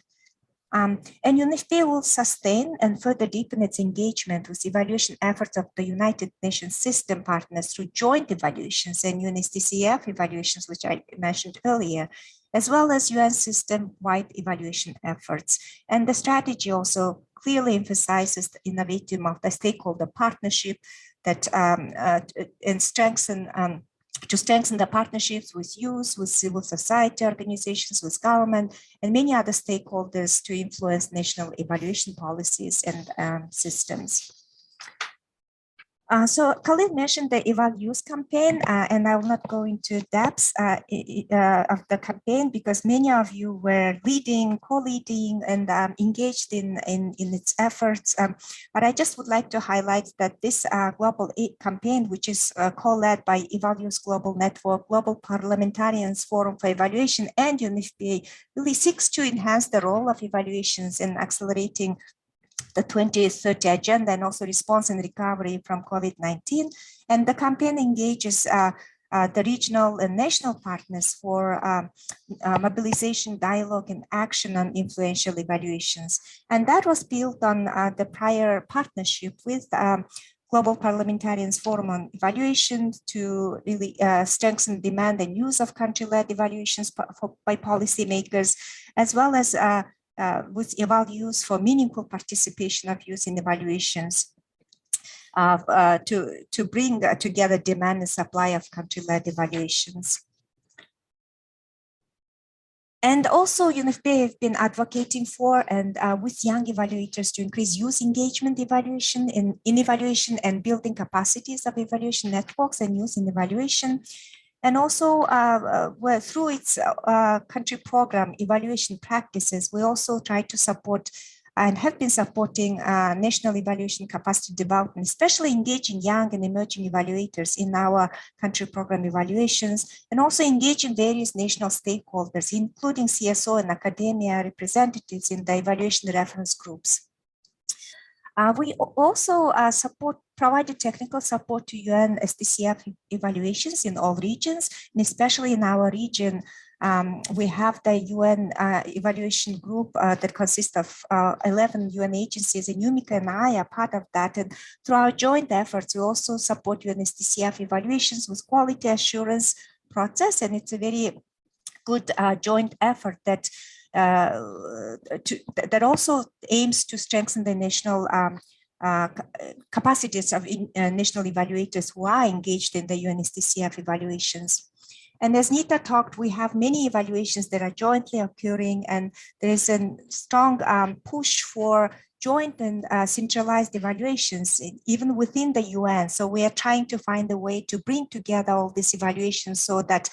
And UNFPA will sustain and further deepen its engagement with evaluation efforts of the United Nations system partners through joint evaluations and UNSTCF evaluations, which I mentioned earlier, as well as UN system-wide evaluation efforts. And the strategy also clearly emphasizes the innovative multi-stakeholder partnership that and to strengthen the partnerships with youth, with civil society organizations, with government, and many other stakeholders to influence national evaluation policies and systems. So Khalid mentioned the Eval Youth campaign, and I will not go into depths of the campaign because many of you were leading, co-leading, and engaged in its efforts. But I just would like to highlight that this global campaign, which is co-led by Eval Youth Global Network, Global Parliamentarians Forum for Evaluation, and UNFPA, really seeks to enhance the role of evaluations in accelerating the 2030 agenda and also response and recovery from COVID-19. And the campaign engages the regional and national partners for mobilization, dialogue, and action on influential evaluations. And that was built on the prior partnership with Global Parliamentarians Forum on Evaluation to really strengthen demand and use of country-led evaluations by policymakers, as well as with Eval Youth for meaningful participation of youth in evaluations to bring together demand and supply of country-led evaluations. And also UNFPA have been advocating for and with young evaluators to increase youth engagement evaluation in evaluation and building capacities of evaluation networks and youth in evaluation. And also through its country program evaluation practices, we also try to support and have been supporting national evaluation capacity development, especially engaging young and emerging evaluators in our country program evaluations, and also engaging various national stakeholders, including CSO and academia representatives in the evaluation reference groups. We also provided technical support to UN SDCF evaluations in all regions, and especially in our region. We have the UN evaluation group that consists of 11 UN agencies, and UMICA and I are part of that. And through our joint efforts, we also support UN SDCF evaluations with quality assurance process, and it's a very good joint effort that that also aims to strengthen the national capacities of national evaluators who are engaged in the UNSTCF evaluations. And as Nita talked, we have many evaluations that are jointly occurring, and there is a strong push for joint and centralized evaluations, even within the UN. So we are trying to find a way to bring together all these evaluations so that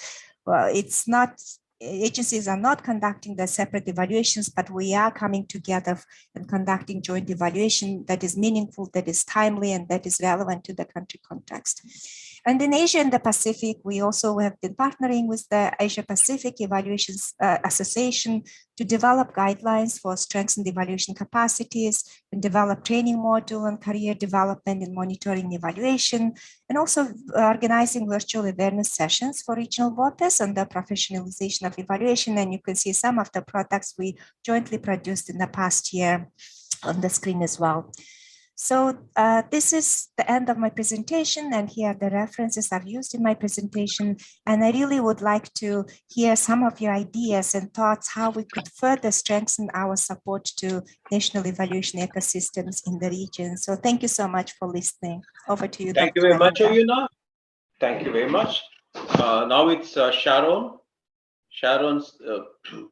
it's not agencies are not conducting the separate evaluations, but we are coming together and conducting joint evaluation that is meaningful, that is timely, and that is relevant to the country context. And in Asia and the Pacific, we also have been partnering with the Asia Pacific Evaluations Association to develop guidelines for strengthened evaluation capacities and develop training module on career development and monitoring evaluation, and also organizing virtual awareness sessions for regional bodies on the professionalization of evaluation. And you can see some of the products we jointly produced in the past year on the screen as well. So this is the end of my presentation, and here are the references I've used in my presentation. And I really would like to hear some of your ideas and thoughts how we could further strengthen our support to national evaluation ecosystems in the region. So thank you so much for listening. Over to you, Thank you very much, Oyuna. Thank you very much. Now it's Sharon. Sharon's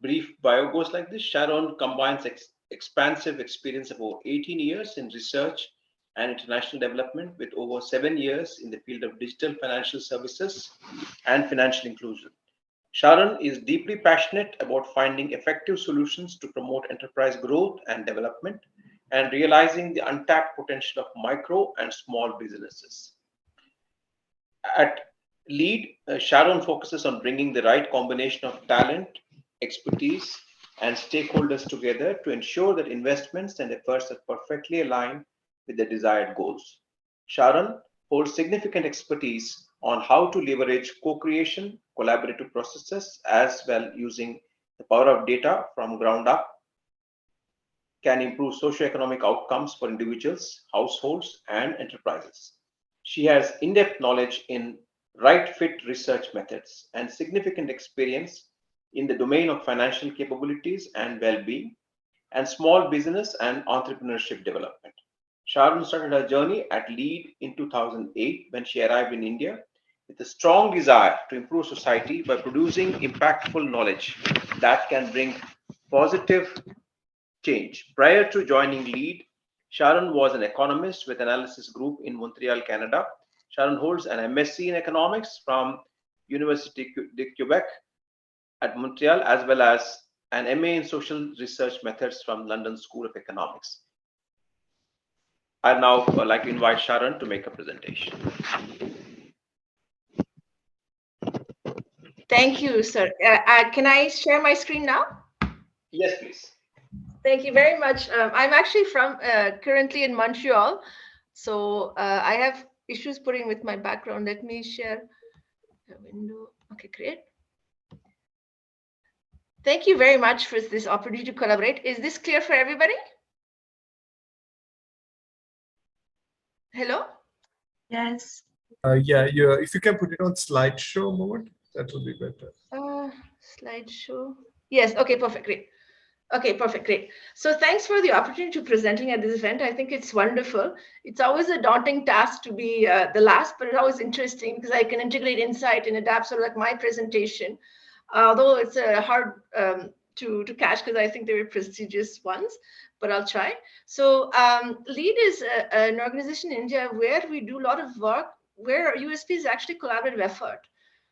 brief bio goes like this. Sharon combines expansive experience of over 18 years in research and international development with over 7 years in the field of digital financial services and financial inclusion. Sharon is deeply passionate about finding effective solutions to promote enterprise growth and development and realizing the untapped potential of micro and small businesses. At LEAD, Sharon focuses on bringing the right combination of talent, expertise, and stakeholders together to ensure that investments and efforts are perfectly aligned with the desired goals. Sharon holds significant expertise on how to leverage co-creation, collaborative processes, as well using the power of data from ground up can improve socioeconomic outcomes for individuals, households, and enterprises. She has in-depth knowledge in right fit research methods and significant experience in the domain of financial capabilities and well-being and small business and entrepreneurship development. Sharon started her journey at LEAD in 2008 when she arrived in India with a strong desire to improve society by producing impactful knowledge that can bring positive change. Prior to joining LEAD, Sharon was an economist with Analysis Group in Montreal, Canada. Sharon holds an MSc in economics from Université de Quebec at Montreal, as well as an MA in social research methods from London School of Economics. I'd now like to invite Sharon to make a presentation. Thank you, sir. Can I share my screen now? Yes, please. Thank you very much. I'm actually from currently in Montreal, so I have issues putting with my background. Let me share the window. Okay, great. Thank you very much for this opportunity to collaborate. Is this clear for everybody? Hello? Yes. Yeah, if you can put it on slideshow mode, that would be better. Slideshow. Yes, okay, perfect, great. Okay, perfect, great. So thanks for the opportunity to presenting at this event. I think it's wonderful. It's always a daunting task to be the last, but it's always interesting because I can integrate insight and adapt sort of like my presentation. Although it's hard to catch because I think they were prestigious ones, but I'll try. So LEAD is an organization in India where we do a lot of work where USP is actually collaborative effort.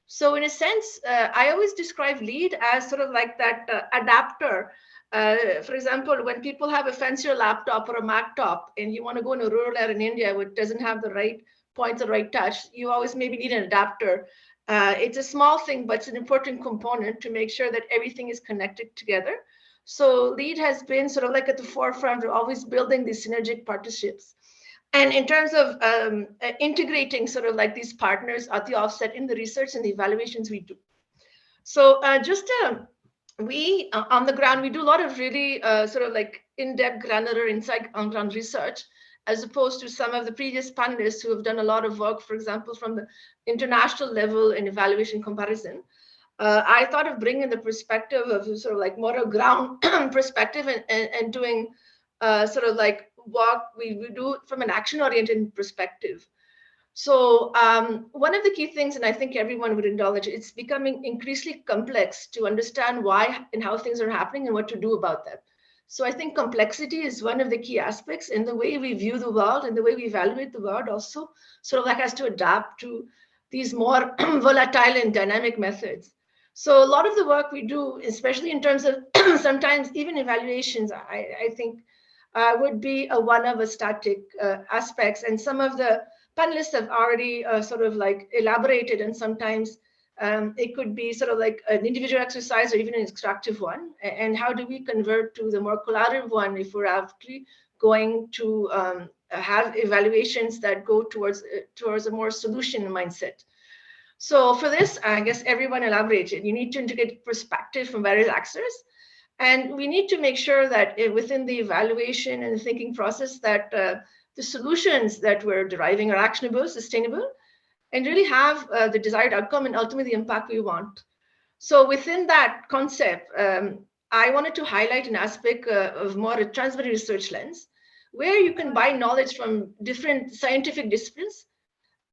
So in a sense, I always describe LEAD as sort of like that adapter. For example, when people have a fancier laptop or a Mac top and you want to go in a rural area in India which doesn't have the right points or right touch, you always maybe need an adapter. It's a small thing, but it's an important component to make sure that everything is connected together. So LEAD has been sort of like at the forefront of always building these synergic partnerships. And in terms of integrating sort of like these partners at the offset in the research and the evaluations we do. So we on the ground, we do a lot of really sort of like in-depth granular insight on ground research, as opposed to some of the previous panelists who have done a lot of work, for example, from the international level in evaluation comparison. I thought of bringing the perspective of sort of like more a ground perspective and doing sort of like what we do from an action-oriented perspective. So one of the key things, and I think everyone would acknowledge, it's becoming increasingly complex to understand why and how things are happening and what to do about them. So I think complexity is one of the key aspects in the way we view the world and the way we evaluate the world also sort of like has to adapt to these more volatile and dynamic methods. So a lot of the work we do, especially in terms of sometimes even evaluations, I think would be one of the static aspects. And some of the panelists have already sort of like elaborated, and sometimes it could be sort of like an individual exercise or even an extractive one. And how do we convert to the more collaborative one if we're actually going to have evaluations that go towards a more solution mindset? So for this, I guess everyone elaborated. You need to integrate perspective from various actors. And we need to make sure that within the evaluation and the thinking process that the solutions that we're deriving are actionable, sustainable, and really have the desired outcome and ultimately the impact we want. So within that concept, I wanted to highlight an aspect of more a transversal research lens, where you can buy knowledge from different scientific disciplines.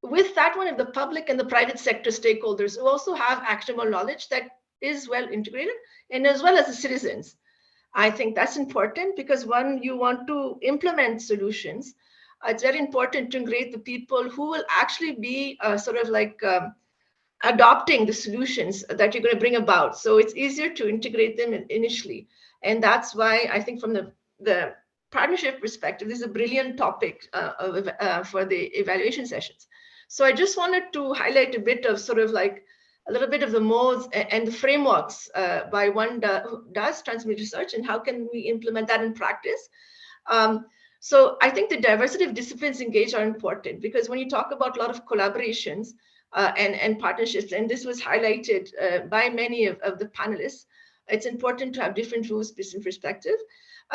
With that one, of the public and the private sector stakeholders who also have actionable knowledge that is well integrated, and as well as the citizens. I think that's important because when you want to implement solutions, it's very important to integrate the people who will actually be sort of like adopting the solutions that you're going to bring about. So it's easier to integrate them initially. And that's why I think from the partnership perspective, this is a brilliant topic for the evaluation sessions. So I just wanted to highlight a bit of sort of like a little bit of the modes and the frameworks by one who does transmedia research, and how can we implement that in practice. So I think the diversity of disciplines engaged are important, because when you talk about a lot of collaborations and partnerships, and this was highlighted by many of the panelists, it's important to have different views, different perspective.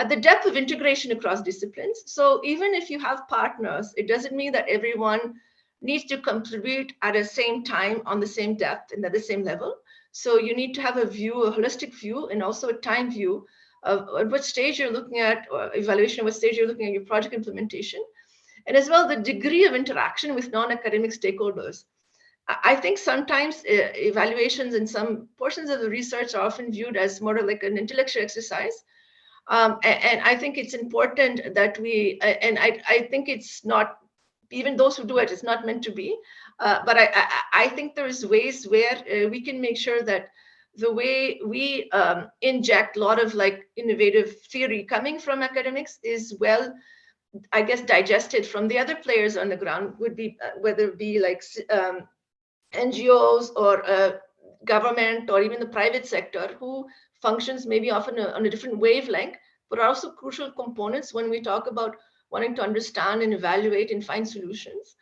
The depth of integration across disciplines. So even if you have partners, it doesn't mean that everyone needs to contribute at the same time on the same depth and at the same level. So you need to have a view, a holistic view, and also a time view of at what stage you're looking at, or evaluation of what stage you're looking at your project implementation, and as well the degree of interaction with non-academic stakeholders. I think sometimes evaluations in some portions of the research are often viewed as more like an intellectual exercise. And I think it's important that we, and I think it's not, even those who do it, it's not meant to be. But I think there's ways where we can make sure that the way we inject a lot of like innovative theory coming from academics is well, I guess, digested from the other players on the ground, would be whether it be like NGOs or government or even the private sector, who functions maybe often on a different wavelength, but are also crucial components when we talk about wanting to understand and evaluate and find solutions.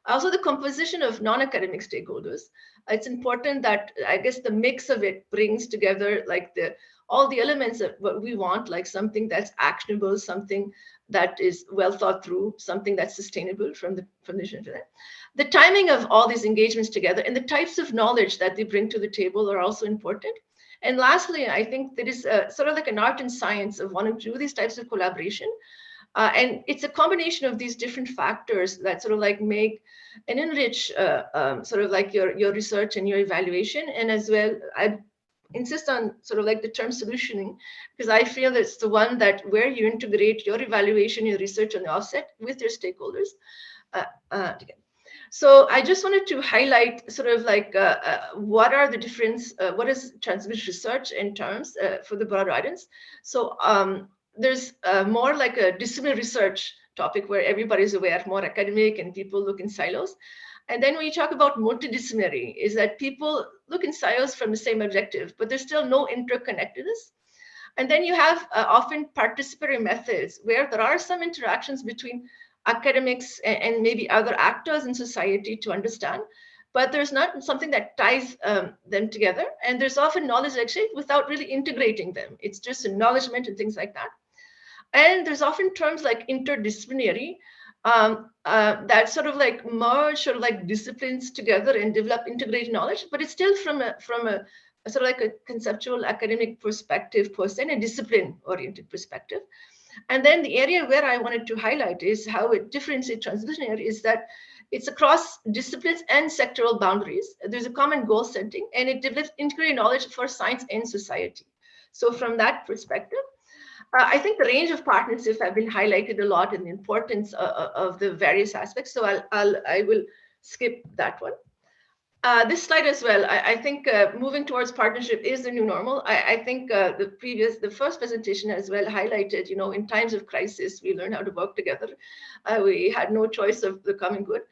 Also, the composition of non-academic stakeholders. It's important that, I guess, the mix of it brings together like all the elements of what we want, like something that's actionable, something that is well thought through, something that's sustainable from the vision for that. The timing of all these engagements together and the types of knowledge that they bring to the table are also important. And lastly, I think there is sort of like an art and science of wanting to do these types of collaboration. And it's a combination of these different factors that sort of like make and enrich sort of like your research and your evaluation. And as well, I insist on sort of like the term solutioning, because I feel it's the one that where you integrate your evaluation, your research on the offset with your stakeholders together. So I just wanted to highlight sort of like what are the difference, what is transmission research in terms for the broader audience. So there's more like a disciplinary research topic where everybody's aware, more academic and people look in silos. And then when you talk about multidisciplinary, is that people look in silos from the same objective, but there's still no interconnectedness. And then you have often participatory methods where there are some interactions between academics and maybe other actors in society to understand, but there's not something that ties them together. And there's often knowledge exchange without really integrating them. It's just acknowledgement and things like that. And there's often terms like interdisciplinary that sort of like merge sort of like disciplines together and develop integrated knowledge, but it's still from a sort of like a conceptual academic perspective per se, and a discipline oriented perspective. And then the area where I wanted to highlight is how it differentiates transdisciplinary is that it's across disciplines and sectoral boundaries. There's a common goal setting, and it develops integrated knowledge for science and society. So from that perspective, I think the range of partnerships have been highlighted a lot in the importance of the various aspects. So I will skip that one. This slide as well, I think moving towards partnership is the new normal. I think the first presentation as well highlighted, you know, in times of crisis, we learn how to work together. We had no choice of the common good.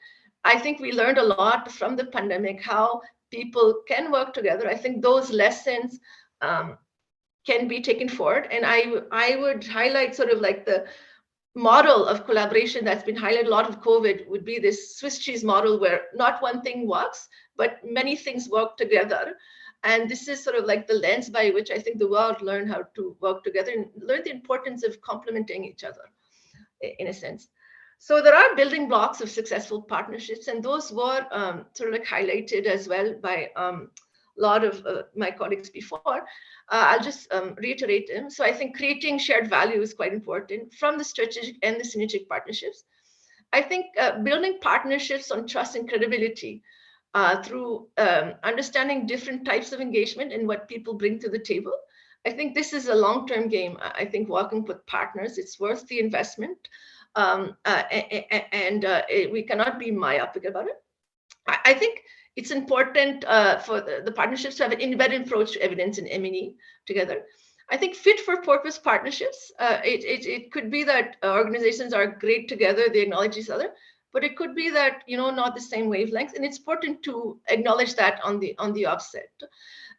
I think we learned a lot from the pandemic, how people can work together. I think those lessons can be taken forward. And I would highlight sort of like the model of collaboration that's been highlighted a lot of COVID would be this Swiss cheese model where not one thing works, but many things work together. And this is sort of like the lens by which I think the world learned how to work together and learn the importance of complementing each other, in a sense. So there are building blocks of successful partnerships, and those were sort of like highlighted as well by a lot of my colleagues before. I'll just reiterate them. So I think creating shared value is quite important from the strategic and the synergistic partnerships. I think building partnerships on trust and credibility through understanding different types of engagement and what people bring to the table. I think this is a long-term game. I think working with partners, it's worth the investment. We cannot be myopic about it. I think it's important for the partnerships to have an embedded approach to evidence and M&E together. I think fit for purpose partnerships, it could be that organizations are great together, they acknowledge each other, but it could be that, not the same wavelengths, and it's important to acknowledge that on the offset.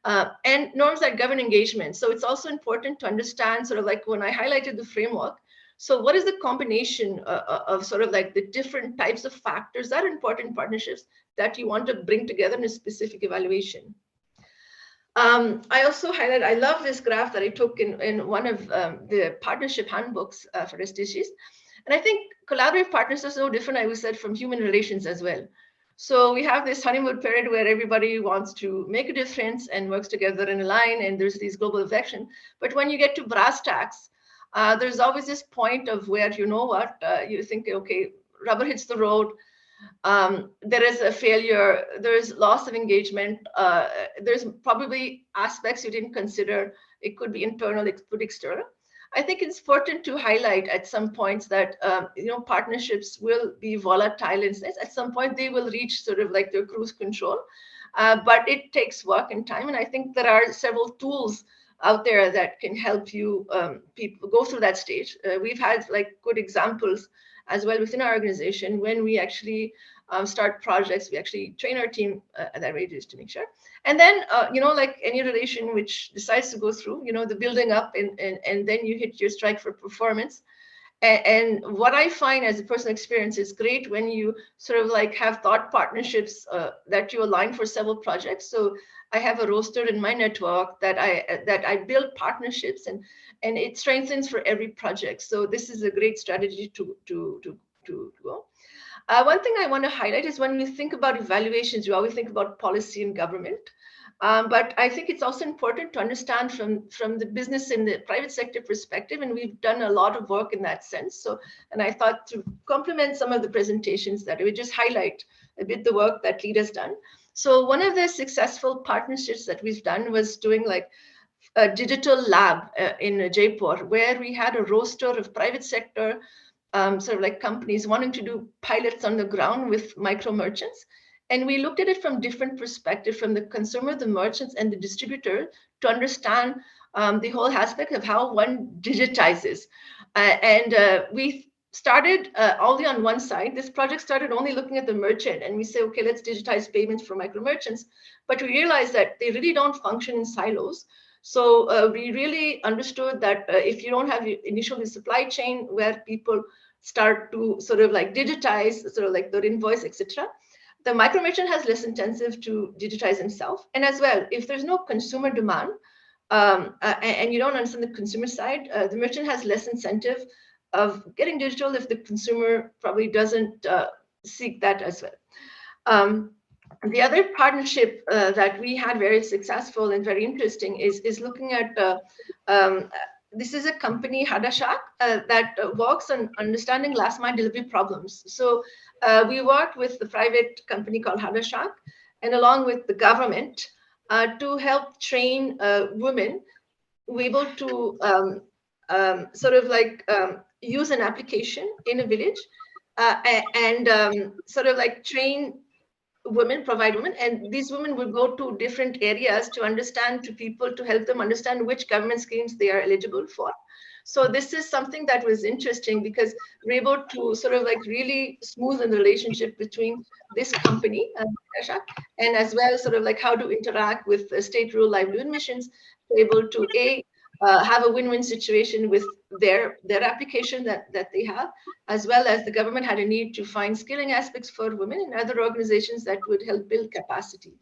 And norms that govern engagement. So it's also important to understand sort of like when I highlighted the framework, so what is the combination of sort of like the different types of factors that are important in partnerships that you want to bring together in a specific evaluation? I also highlight, I love this graph that I took in one of the partnership handbooks for SDGs. And I think collaborative partners are so different, I would say, from human relations as well. So we have this honeymoon period where everybody wants to make a difference and works together in a line, and there's these global affection. But when you get to brass tacks, there's always this point of where, you think, okay, rubber hits the road. There is a failure, there's loss of engagement, there's probably aspects you didn't consider. It could be internal, it could be external. I think it's important to highlight at some points that partnerships will be volatile in sense. At some point they will reach sort of like their cruise control, but it takes work and time. And I think there are several tools out there that can help you people go through that stage. We've had like good examples as well within our organization. When we actually start projects, we actually train our team at that rate just to make sure. And then, like any relation which decides to go through, the building up and then you hit your strike for performance. And what I find as a personal experience is great when you sort of like have thought partnerships that you align for several projects. So I have a roster in my network that I build partnerships and it strengthens for every project. So this is a great strategy to go. One thing I want to highlight is when we think about evaluations, we always think about policy and government. But I think it's also important to understand from the business and the private sector perspective, and we've done a lot of work in that sense. So, and I thought to complement some of the presentations that I would just highlight a bit the work that LEAD has done. So one of the successful partnerships that we've done was doing like a digital lab in Jaipur, where we had a roster of private sector sort of like companies wanting to do pilots on the ground with micro merchants. And we looked at it from different perspectives, from the consumer, the merchants, and the distributor, to understand the whole aspect of how one digitizes. We started only on one side. This project started only looking at the merchant, and we say, okay, let's digitize payments for micro merchants. But we realized that they really don't function in silos. So we really understood that if you don't have initially supply chain where people start to sort of like digitize, sort of like their invoice, etc., the micro merchant has less incentive to digitize himself. And as well, if there's no consumer demand and you don't understand the consumer side, the merchant has less incentive of getting digital if the consumer probably doesn't seek that as well. The other partnership that we had very successful and very interesting is looking at, this is a company, Hadashak, that works on understanding last mile delivery problems. So we worked with the private company called Hadashak and along with the government to help train women who able to sort of like use an application in a village and sort of like train women, provide women, and these women will go to different areas to understand to people, to help them understand which government schemes they are eligible for. So this is something that was interesting because we're able to sort of like really smoothen the relationship between this company and as well sort of like how to interact with state rural livelihood missions, able to have a win-win situation with their application that they have, as well as the government had a need to find skilling aspects for women and other organizations that would help build capacity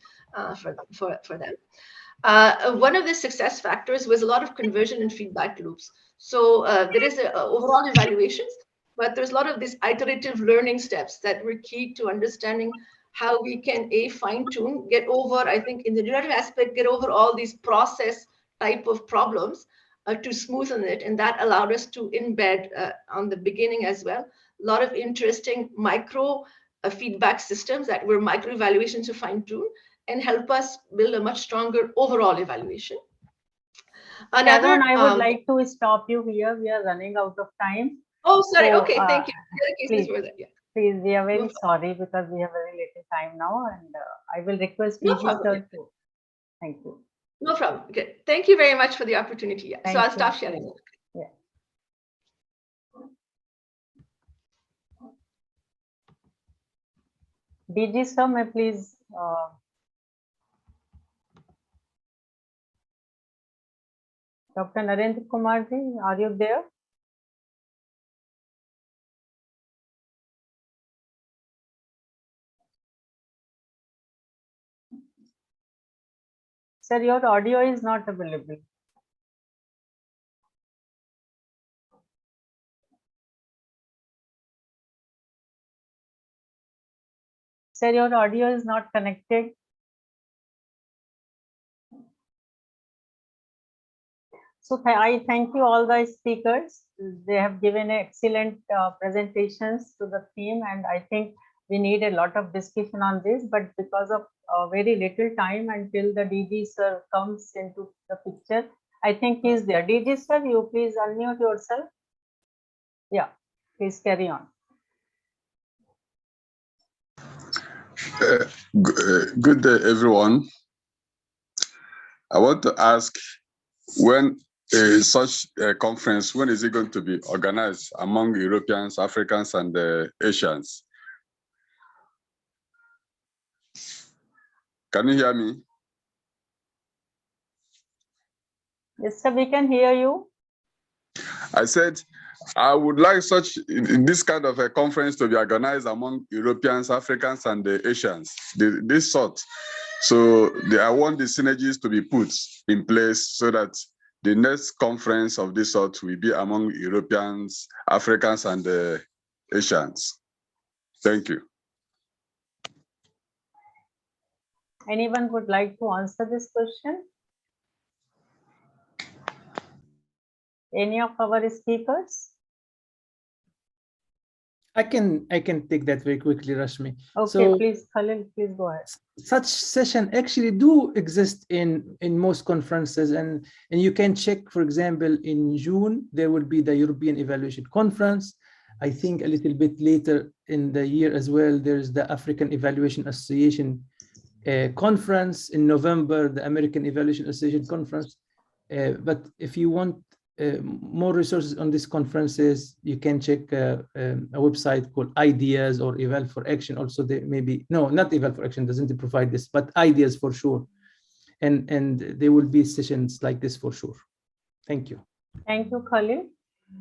for them. One of the success factors was a lot of conversion and feedback loops. So there is overall evaluations, but there's a lot of these iterative learning steps that were key to understanding how we can fine tune, get over, I think in the generative aspect, get over all these process type of problems to smoothen it. And that allowed us to embed on the beginning as well, a lot of interesting micro feedback systems that were micro evaluations to fine tune and help us build a much stronger overall evaluation. Sharon, I would like to stop you here. We are running out of time. Oh, sorry. So, okay, thank you. Please, yeah. Please, we are very sorry because we have very little time now, and I will request DG sir to. Thank you. No problem. Okay. Thank you very much for the opportunity. Yeah. So I'll stop sharing. Yeah. DG sir, may please. Dr. Narendra Kumar ji, are you there? Sir, your audio is not available. Sir, your audio is not connected. So I thank you all the speakers. They have given excellent presentations to the theme, and I think we need a lot of discussion on this, but because of very little time until the DG sir comes into the picture, I think he's there. DG sir, you please unmute yourself. Yeah, please carry on. Good day, everyone. I want to ask, when such a conference, when is it going to be organized among Europeans, Africans, and Asians? Can you hear me? Yes, sir, we can hear you. I said, I would like this kind of a conference to be organized among Europeans, Africans, and the Asians, this sort. So I want the synergies to be put in place so that the next conference of this sort will be among Europeans, Africans, and the Asians. Thank you. Anyone would like to answer this question? Any of our speakers? I can take that very quickly, Rashmi. Okay, so, please, Khalil, please go ahead. Such session actually do exist in most conferences, and you can check, for example, in June, there will be the European Evaluation Conference. I think a little bit later in the year as well, there's the African Evaluation Association conference. In November, the American Evaluation Association conference. But if you want more resources on these conferences, you can check a website called Ideas or Eval for Action. Also, they maybe not Eval for Action doesn't provide this, but Ideas for sure. And there will be sessions like this for sure. Thank you. Thank you, Khalil.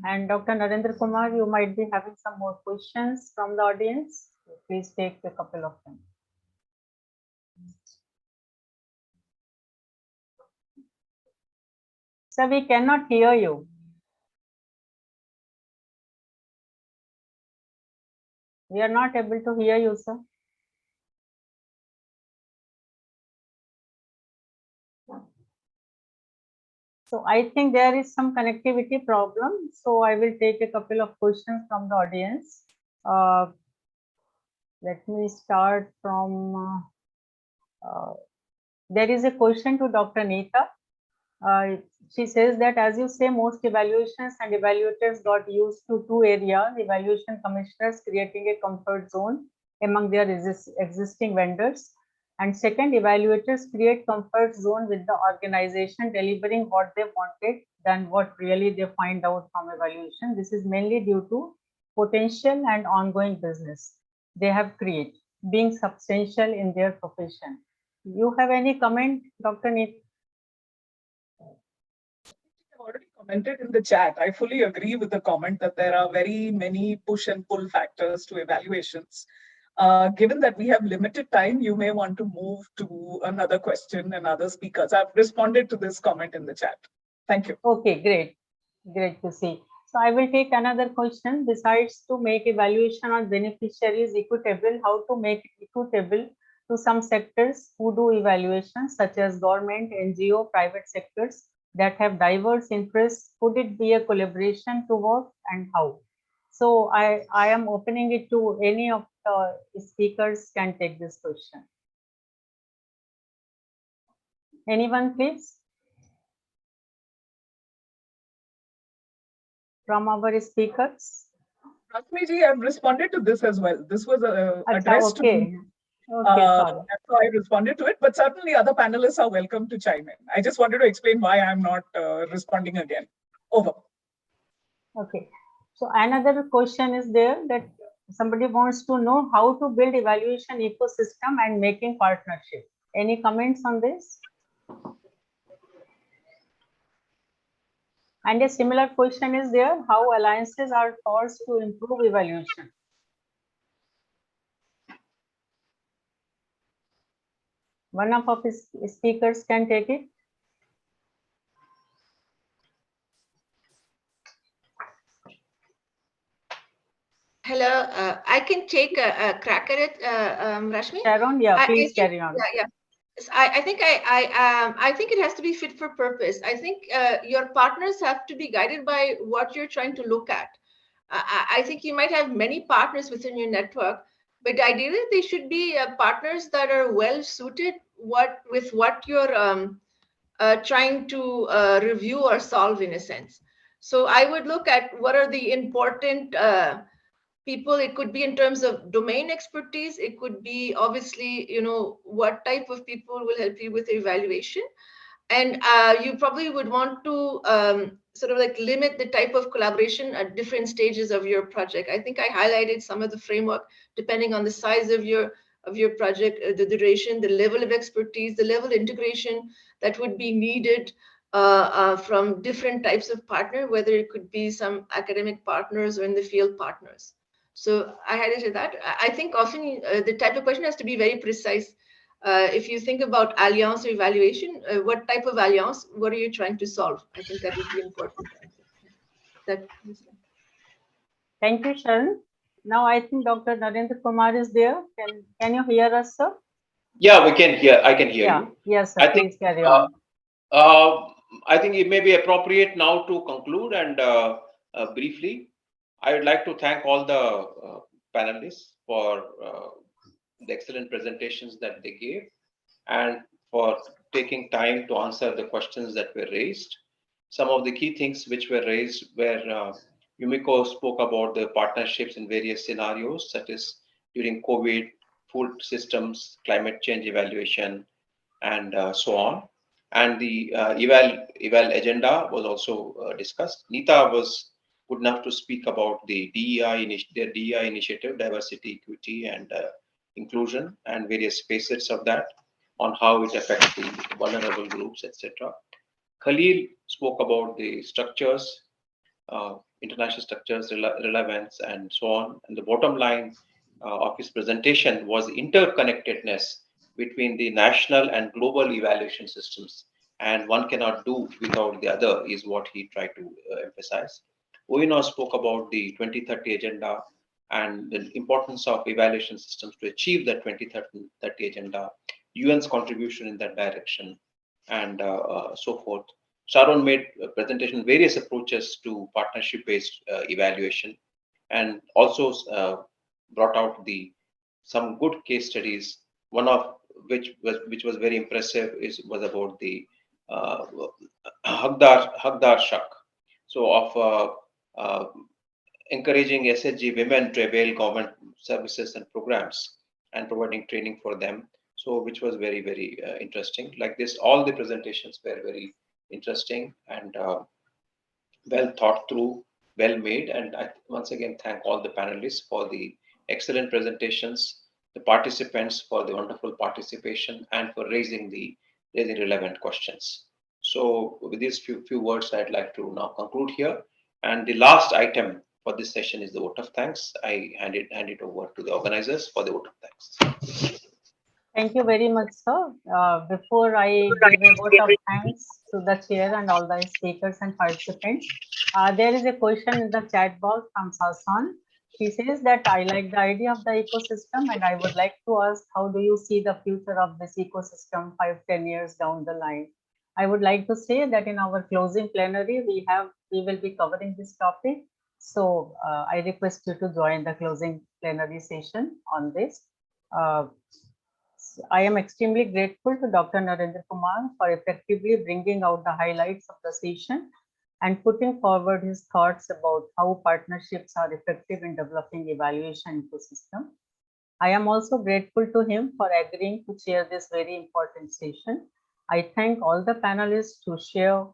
And Dr. Narendra Kumar, you might be having some more questions from the audience. Please take a couple of them. Sir, we cannot hear you. We are not able to hear you, sir. So I think there is some connectivity problem. So I will take a couple of questions from the audience. Let me start from, there is a question to Dr. Neeta. She says that, as you say, most evaluations and evaluators got used to two areas, evaluation commissioners creating a comfort zone among their existing vendors, And second, evaluators create comfort zone with the organization delivering what they wanted than what really they find out from evaluation. This is mainly due to potential and ongoing business they have created, being substantial in their profession. You have any comment, Dr. Neet? I've already commented in the chat. I fully agree with the comment that there are very many push and pull factors to evaluations. Given that we have limited time, you may want to move to another question and other speakers. I've responded to this comment in the chat. Thank you. Okay, great. Great to see. So I will take another question. Besides to make evaluation on beneficiaries equitable, how to make it equitable to some sectors who do evaluation, such as government, NGO, private sectors that have diverse interests? Could it be a collaboration to work, and how? So I am opening it to any of the speakers can take this question. Anyone, please? From our speakers? Rashmi-ji, I've responded to this as well. This was addressed to me. Okay, sorry. So I responded to it, but certainly other panelists are welcome to chime in. I just wanted to explain why I'm not responding again. Over. Okay. So another question is there that somebody wants to know how to build evaluation ecosystem and making partnership. Any comments on this? And a similar question is there, how alliances are forced to improve evaluation. One of our speakers can take it. Hello, I can take a crack at it, Rashmi. Sharon, yeah, please carry on. Yeah. I think I think it has to be fit for purpose. I think your partners have to be guided by what you're trying to look at. I think you might have many partners within your network, but ideally they should be partners that are well suited with what you're trying to review or solve in a sense. So I would look at what are the important people. It could be in terms of domain expertise. It could be obviously, what type of people will help you with evaluation. And you probably would want to sort of like limit the type of collaboration at different stages of your project. I think I highlighted some of the framework depending on the size of your project, the duration, the level of expertise, the level of integration that would be needed from different types of partner, whether it could be some academic partners or in the field partners. So I highlighted that. I think often the type of question has to be very precise. If you think about alliance or evaluation, what type of alliance, what are you trying to solve? I think that would be important. Thank you, Sharon. Now I think Dr. Narendra Kumar is there. Can you hear us, sir? Yeah, we can hear. I can hear you. Yes, sir. Please carry on. I think it may be appropriate now to conclude and briefly, I would like to thank all the panelists for the excellent presentations that they gave and for taking time to answer the questions that were raised. Some of the key things which were raised were Yumiko spoke about the partnerships in various scenarios, such as during COVID, food systems, climate change evaluation, and so on. And the eval agenda was also discussed. Neeta was good enough to speak about the DEI initiative, diversity, equity, and inclusion, and various facets of that, on how it affects the vulnerable groups, etc. Khalil spoke about the structures, international structures, relevance, and so on. And the bottom line of his presentation was interconnectedness between the national and global evaluation systems. And one cannot do without the other, is what he tried to emphasize. Oino spoke about the 2030 agenda and the importance of evaluation systems to achieve the 2030 agenda, UN's contribution in that direction, and so forth. Sharon made a presentation, various approaches to partnership-based evaluation, and also brought out some good case studies. One of which was very impressive was about the Haqdar Shak. So of encouraging SHG women to avail government services and programs and providing training for them. So which was very, very interesting. Like this, all the presentations were very interesting and well thought through, well made. And I once again thank all the panelists for the excellent presentations, the participants for the wonderful participation, and for raising the relevant questions. So with these few words, I'd like to now conclude here. And the last item for this session is the vote of thanks. I hand it over to the organizers for the vote of thanks. Thank you very much, sir. Before I give a vote of thanks to the chair and all the speakers and participants, there is a question in the chat box from Sasan. She says that I like the idea of the ecosystem and I would like to ask, how do you see the future of this ecosystem 5-10 years down the line? I would like to say that in our closing plenary, we will be covering this topic. So I request you to join the closing plenary session on this. I am extremely grateful to Dr. Narendra Kumar for effectively bringing out the highlights of the session and putting forward his thoughts about how partnerships are effective in developing evaluation ecosystem. I am also grateful to him for agreeing to chair this very important session. I thank all the panelists to share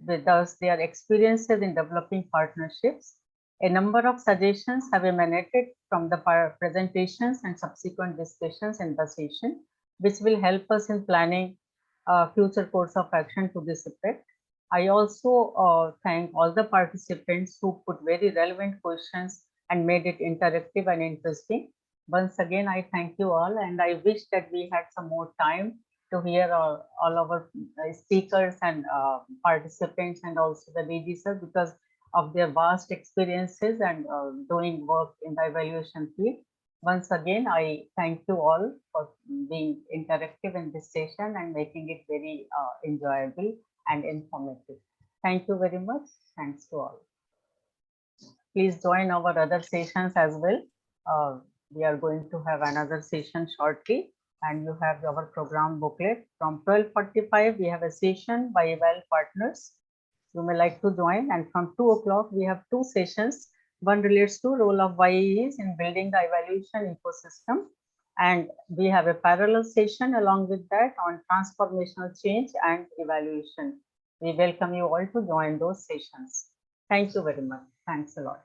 with us their experiences in developing partnerships. A number of suggestions have emanated from the presentations and subsequent discussions in the session, which will help us in planning future course of action to this effect. I also thank all the participants who put very relevant questions and made it interactive and interesting. Once again, I thank you all, and I wish that we had some more time to hear all our speakers and participants and also the DG sir, because of their vast experiences and doing work in the evaluation field. Once again, I thank you all for being interactive in this session and making it very enjoyable and informative. Thank you very much. Thanks to all. Please join our other sessions as well. We are going to have another session shortly, and you have our program booklet. From 12:45, we have a session by Eval Partners. You may like to join, and from 2 o'clock, we have two sessions. One relates to role of YEs in building the evaluation ecosystem, and we have a parallel session along with that on transformational change and evaluation. We welcome you all to join those sessions. Thank you very much. Thanks a lot.